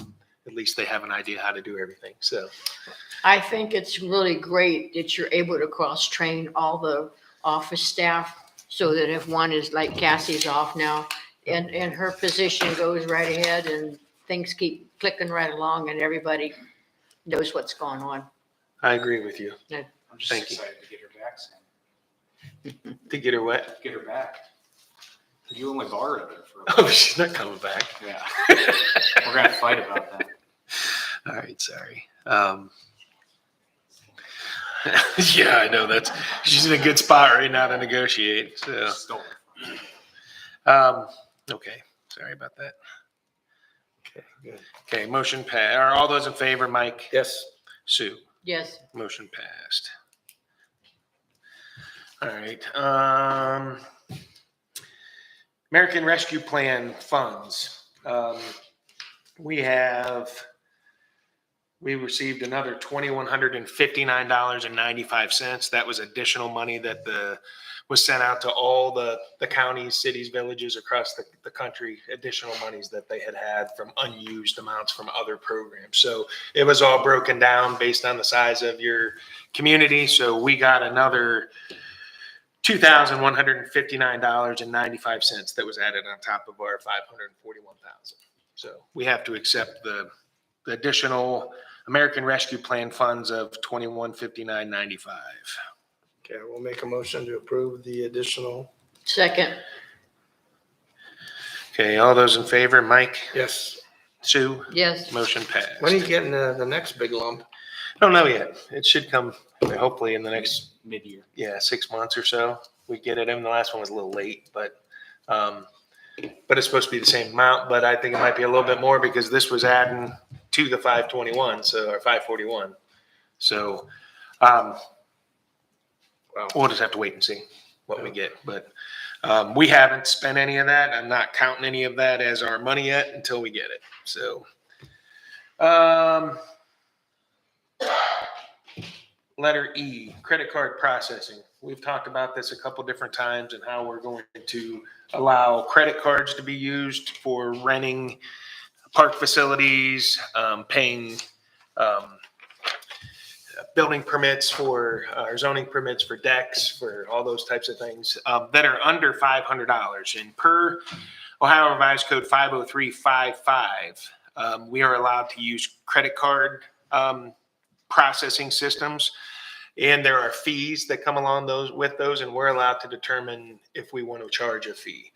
at least they have an idea how to do everything. So I think it's really great that you're able to cross-train all the office staff so that if one is like Cassie's off now and her position goes right ahead and things keep clicking right along and everybody knows what's going on. I agree with you. I'm just Thank you. excited to get her back, Sam. To get her what? Get her back. You only borrowed her for a Oh, while. she's not coming back. Yeah. We're gonna fight about that. All right, sorry. Yeah, I know she's in a good spot right now to negotiate. So, Stole okay, sorry about that. Okay, good. Okay, motion passed. Are all those in favor, Mike? Yes. Sue? Yes, Motion passed. All right. American Rescue Plan funds. We received another $2,159.95. That was additional money that was sent out to all the counties, cities, villages across the country, additional monies that they had from unused amounts from other programs. So it was all broken down based on the size of your community. So we got another $2,159.95 that was added on top of our $541,000. So we have to accept the additional American Rescue Plan funds of $2,159.95. Okay, we'll make a motion to approve the additional. second, Okay, all those in favor, Mike, Yes. Sue, yes. motion passed. When are you getting the next big lump? Don't know yet. It should come hopefully in the next, mid-year. 6 months or so. We get it in. The last one was a little late, but it's supposed to be the same amount, but I think it might be a little bit more because this was adding to the 521, or 541. So, we'll just have to wait and see what we get, but we haven't spent any of that. I'm not counting any of that as our money yet until we get it. So, letter E, credit card processing. We've talked about this a couple different times and how we're going to allow credit cards to be used for renting park facilities, paying building permits or zoning permits for decks, for all those types of things that are under $500. And per Ohio Revised Code 50355, we are allowed to use credit card processing systems. And there are fees that come along with those, and we're allowed to determine if we want to charge a fee.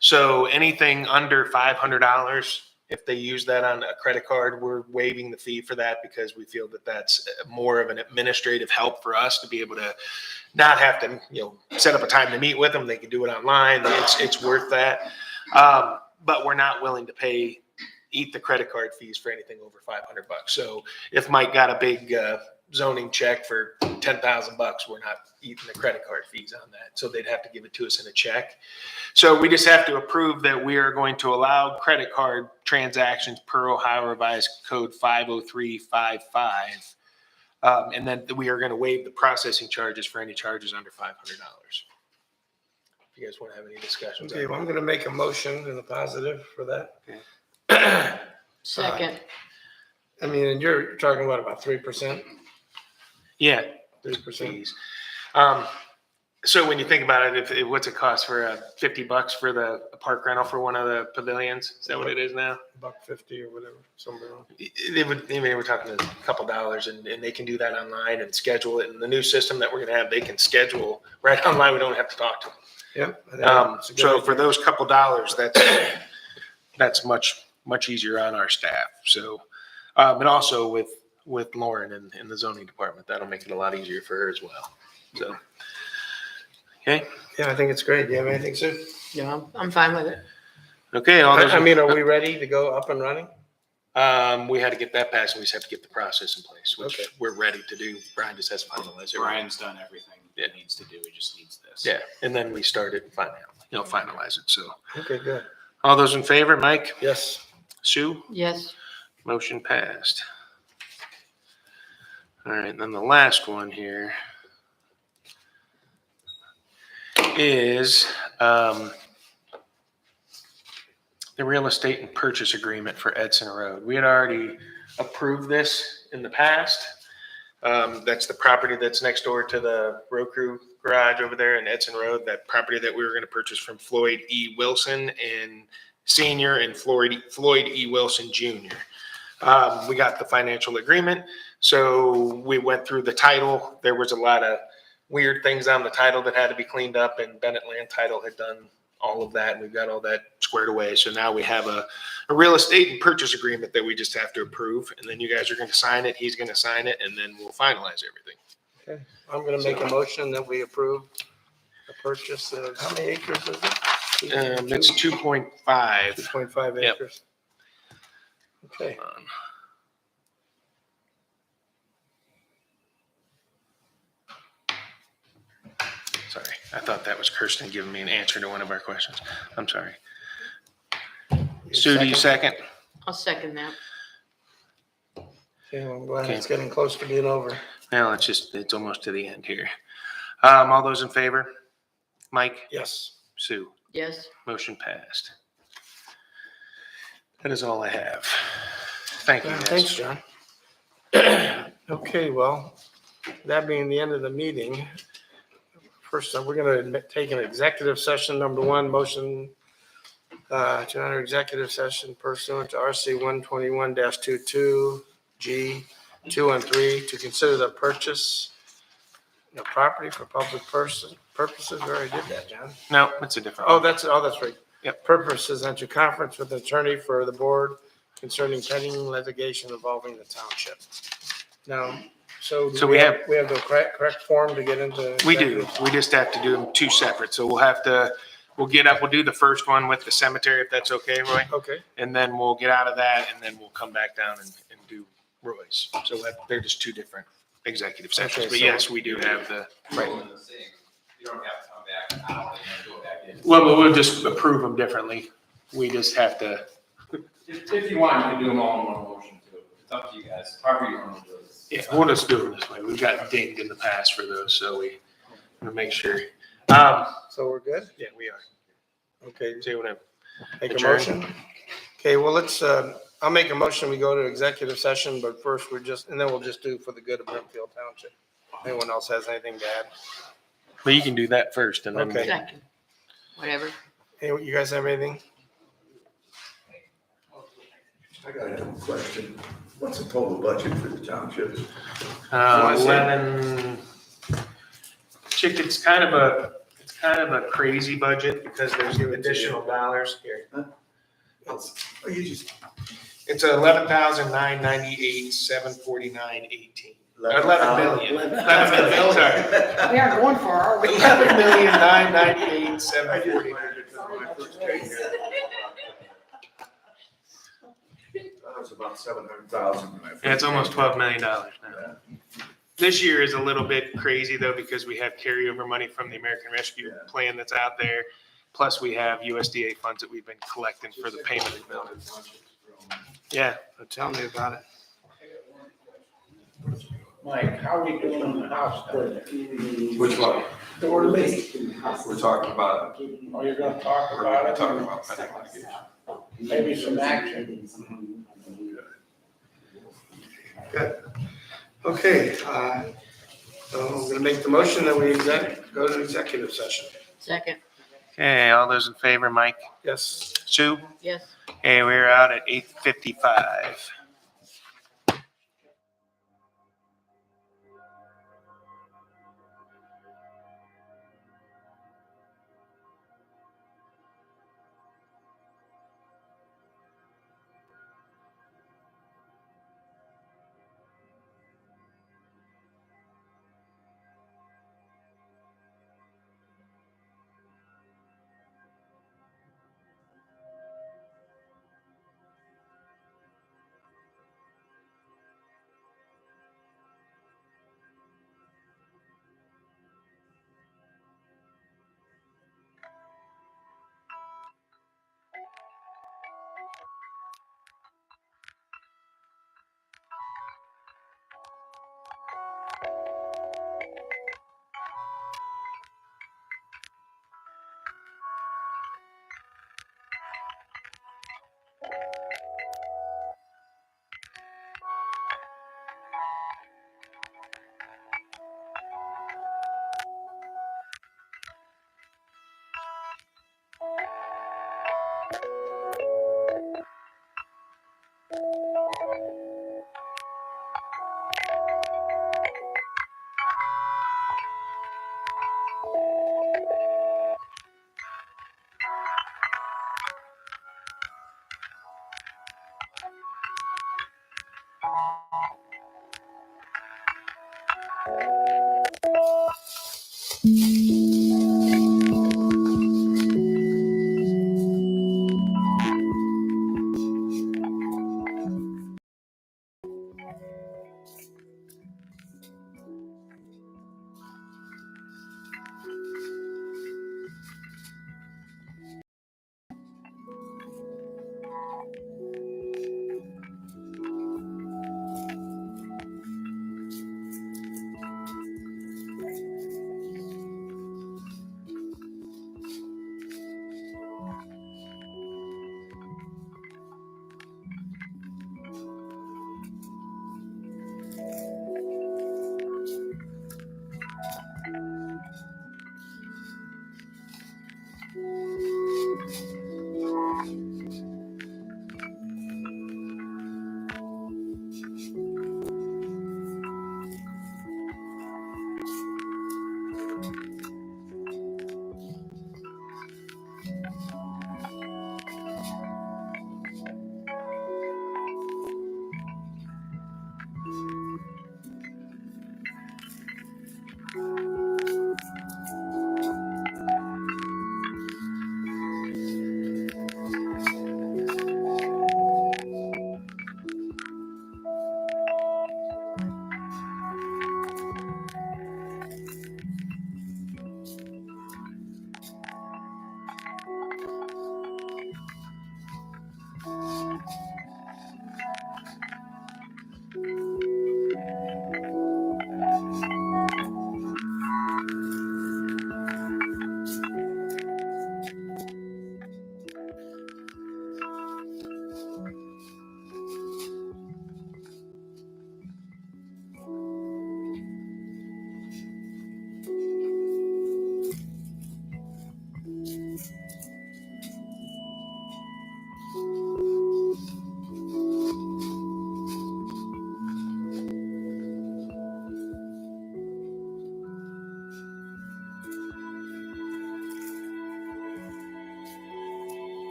So anything under $500, if they use that on a credit card, we're waiving the fee for that because we feel that that's more of an administrative help for us to be able to not have to, set up a time to meet with them. They can do it online. It's worth that. But we're not willing to eat the credit card fees for anything over $500. So if Mike got a big zoning check for $10,000, we're not eating the credit card fees on that. So they'd have to give it to us in a check. So we just have to approve that we are going to allow credit card transactions per Ohio Revised Code 50355. And then we are going to waive the processing charges for any charges under $500. If you guys want to have any discussions. Okay, well, I'm gonna make a motion in the positive for that. Second, I mean, and you're talking about 3%? Yeah. 3%. Fees. So when you think about it, what's it cost for $50 for the park rental for one of the pavilions? Is that what it is now? $1.50 or whatever, somewhere else. We're talking a couple dollars, and they can do that online and schedule it. And the new system that we're going to have, they can schedule right online. We don't have to talk to them. Yep. So for those couple dollars, that's much easier on our staff. So, and also with Lauren in the zoning department, that'll make it a lot easier for her as well. So, okay. Yeah, I think it's great. Do you have anything, Sue? yeah, I'm fine with it. Okay. I mean, are we ready to go up and running? We had to get that passed, and we just have to get the process in place, which Okay. we're ready to do. Brian just has to finalize it. Brian's done everything he needs to do. He just needs this. Yeah, and then we started finalize it. So, Okay, good. all those in favor, Mike, Yes. Sue, Yes, motion passed. All right, and then the last one here. is the real estate and purchase agreement for Edson Road. We had already approved this in the past. That's the property that's next door to the road crew garage over there in Edson Road, that property that we were going to purchase from Floyd E. Wilson and Senior and Floyd E. Wilson Jr. We got the financial agreement. So we went through the title. There was a lot of weird things on the title that had to be cleaned up, and Bennett Land Title had done all of that. And we've got all that squared away. So now we have a real estate and purchase agreement that we just have to approve. And then you guys are going to sign it. He's going to sign it, and then we'll finalize everything. Okay, I'm gonna make a motion that we approve the purchase of, how many acres is it? It's 2.5. 2.5 Yep. acres. Okay, Sorry, I thought that was Kirsten giving me an answer to one of our questions. I'm sorry. Sue, do you second? I'll second that. okay, well, I'm glad it's getting close to being over. No, it's almost to the end here. All those in favor? Mike, Yes. Sue, Yes, motion passed. That is all I have. Thank you, guys. Thanks, John. Okay, well, that being the end of the meeting, first, we're gonna take an executive session. Number one, motion to enter executive session pursuant to RC 121-22 G 2 and 3 to consider the purchase of property for public purposes. We already did that, John. No, it's a different. Oh, that's right. Yep. Purposes and to conference with the attorney for the board concerning pending litigation involving the township. Now, so So we have- we have the correct form to get into. We do. We just have to do them two separate. So we'll do the first one with the cemetery, if that's okay, Roy. Okay, And then we'll get out of that, and then we'll come back down and do Roy's. So they're just two different executive sessions. Okay, But so- yes, we do have the, You don't have to come back out and then go back in. well, we'll just approve them differently. We just have to, If you want, you can do them all in one motion too. It's up to you guys, however you want to do it. yeah, we'll just do them this way. We've got dinged in the past for those, so we'll make sure. so we're good? Yeah, we are. Okay, So you want make a Adjourn. motion? Okay, well, I'll make a motion, we go to executive session, but first and then we'll just do for the good of Brimfield Township. Anyone else has anything to add? well, you can do that first, and then. Okay. second, whatever. Hey, you guys have anything? I got a question. What's the total budget for the township? 11, it's kind of a crazy budget because there's additional dollars here. It's 11,998,749.18. 11 million. 11 million, sorry. We aren't going far, are we? 11,998,749. That was about 700,000. Yeah, it's almost $12 million now. This year is a little bit crazy though, because we have carryover money from the American Rescue Plan that's out there. Plus we have USDA funds that we've been collecting for the payment of buildings. Yeah. Tell me about it. Mike, how are we doing on the house project? Which one? The release. We're talking about, Oh, you're gonna talk we're gonna be about talking it? about pending litigation. Maybe some action. Okay, so I'm gonna make the motion that we go to executive session. Second, Okay, all those in favor, Mike, Yes. Sue? yes. Hey, we're out at 8:55.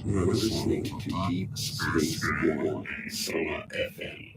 You're listening to Deep Space One, Solar FM.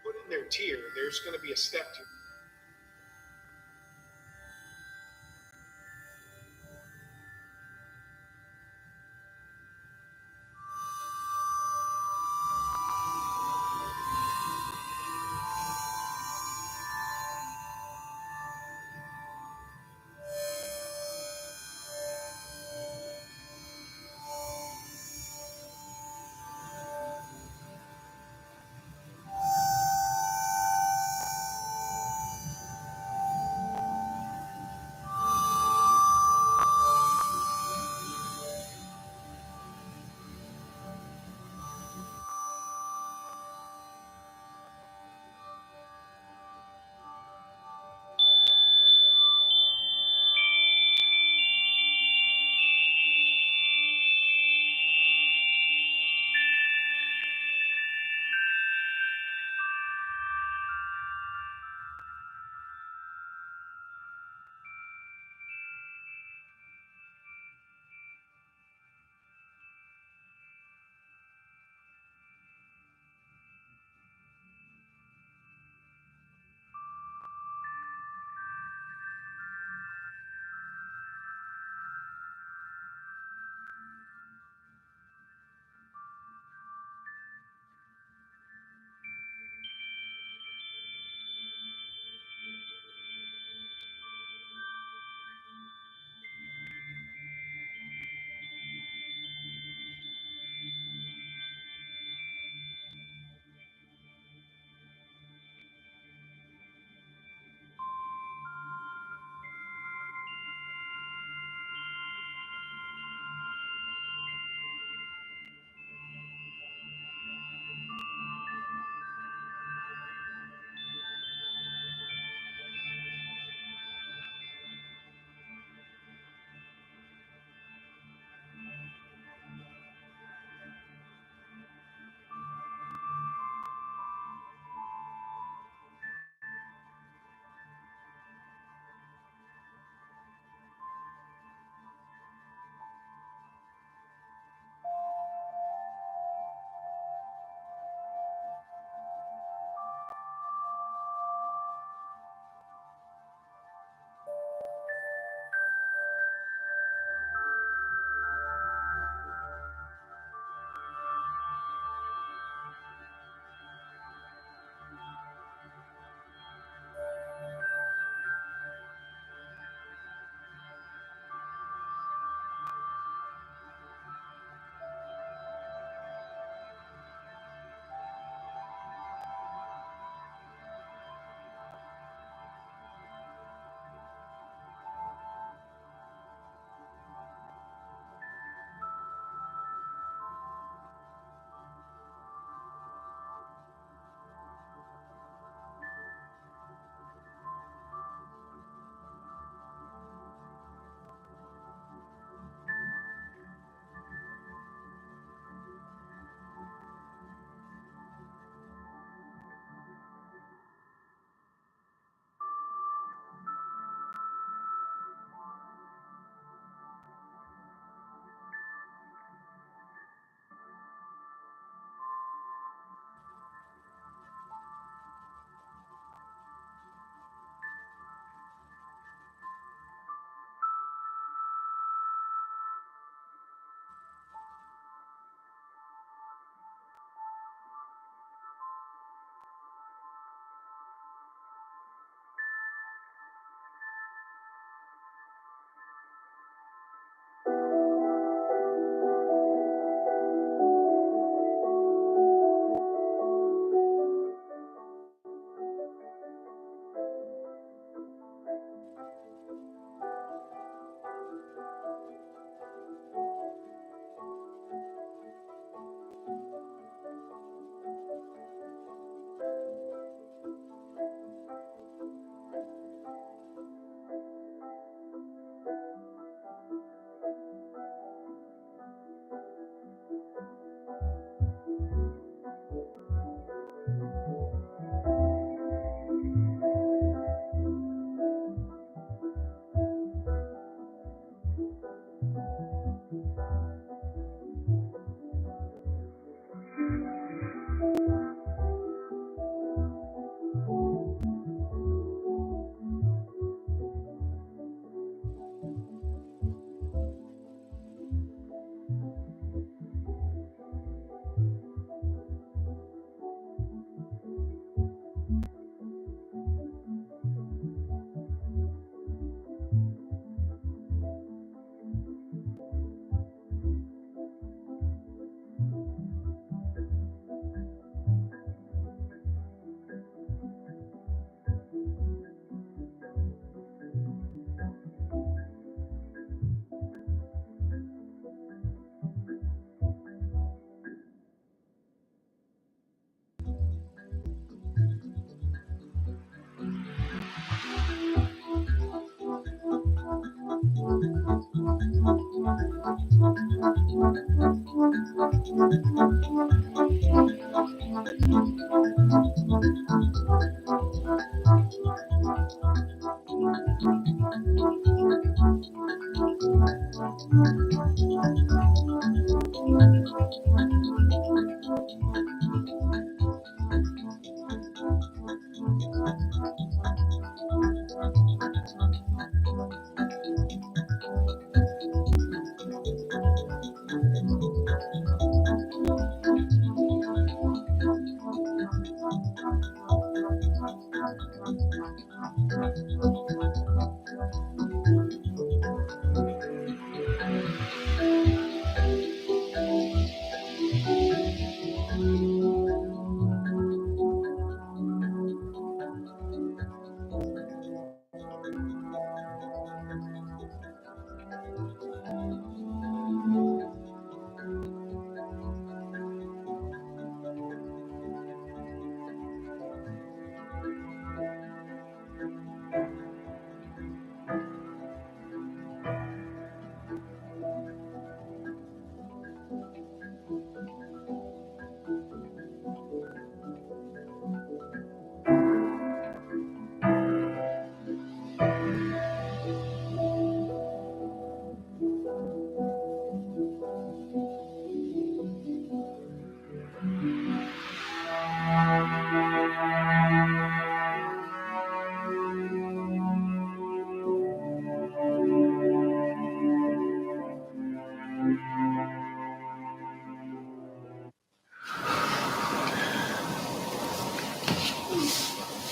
Put in their tier, there's gonna be a step tier.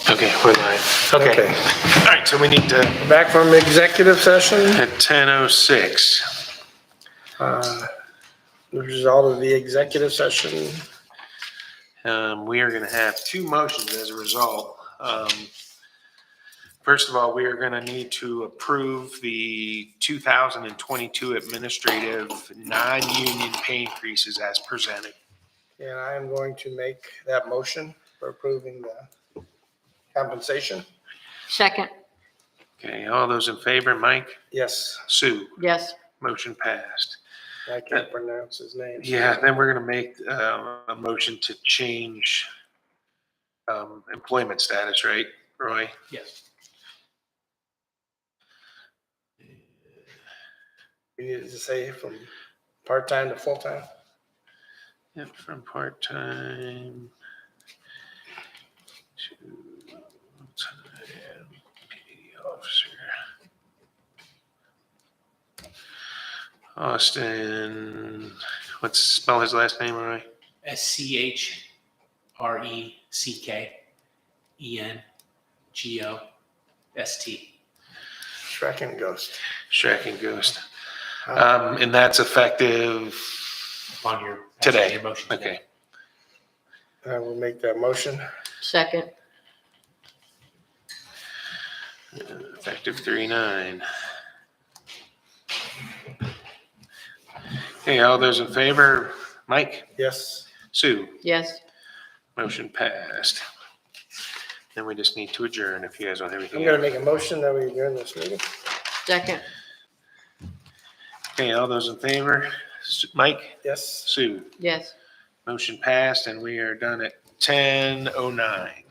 Okay, we're live. Okay. All right, so we need to, Back from executive session. at 10:06. The result of the executive session. We are gonna have two motions as a result. First of all, we are gonna need to approve the 2022 administrative non-union pay increases as presented. And I am going to make that motion for approving the compensation. Second, Okay, all those in favor, Mike, Yes, Sue, yes. motion passed. I can't pronounce his name. Yeah, then we're gonna make a motion to change employment status, right, Roy? Yes. We needed to say from part-time to full-time. Yep, from part-time to full-time PD officer. Austin, spell his last name, Roy? SCHRECKENGOST. Shrek and Ghost. Shrek and Ghost. And that's effective On your. today. Your motion today. Okay. I will make that motion. Second, Effective 3/9. Okay, all those in favor, Mike, Yes. Sue, yes. motion passed. Then we just need to adjourn if you guys don't have anything I'm gonna else. make a motion that we adjourn this meeting. Second, Okay, all those in favor, Mike, Yes. Sue, yes. motion passed, and we are done at 10:09.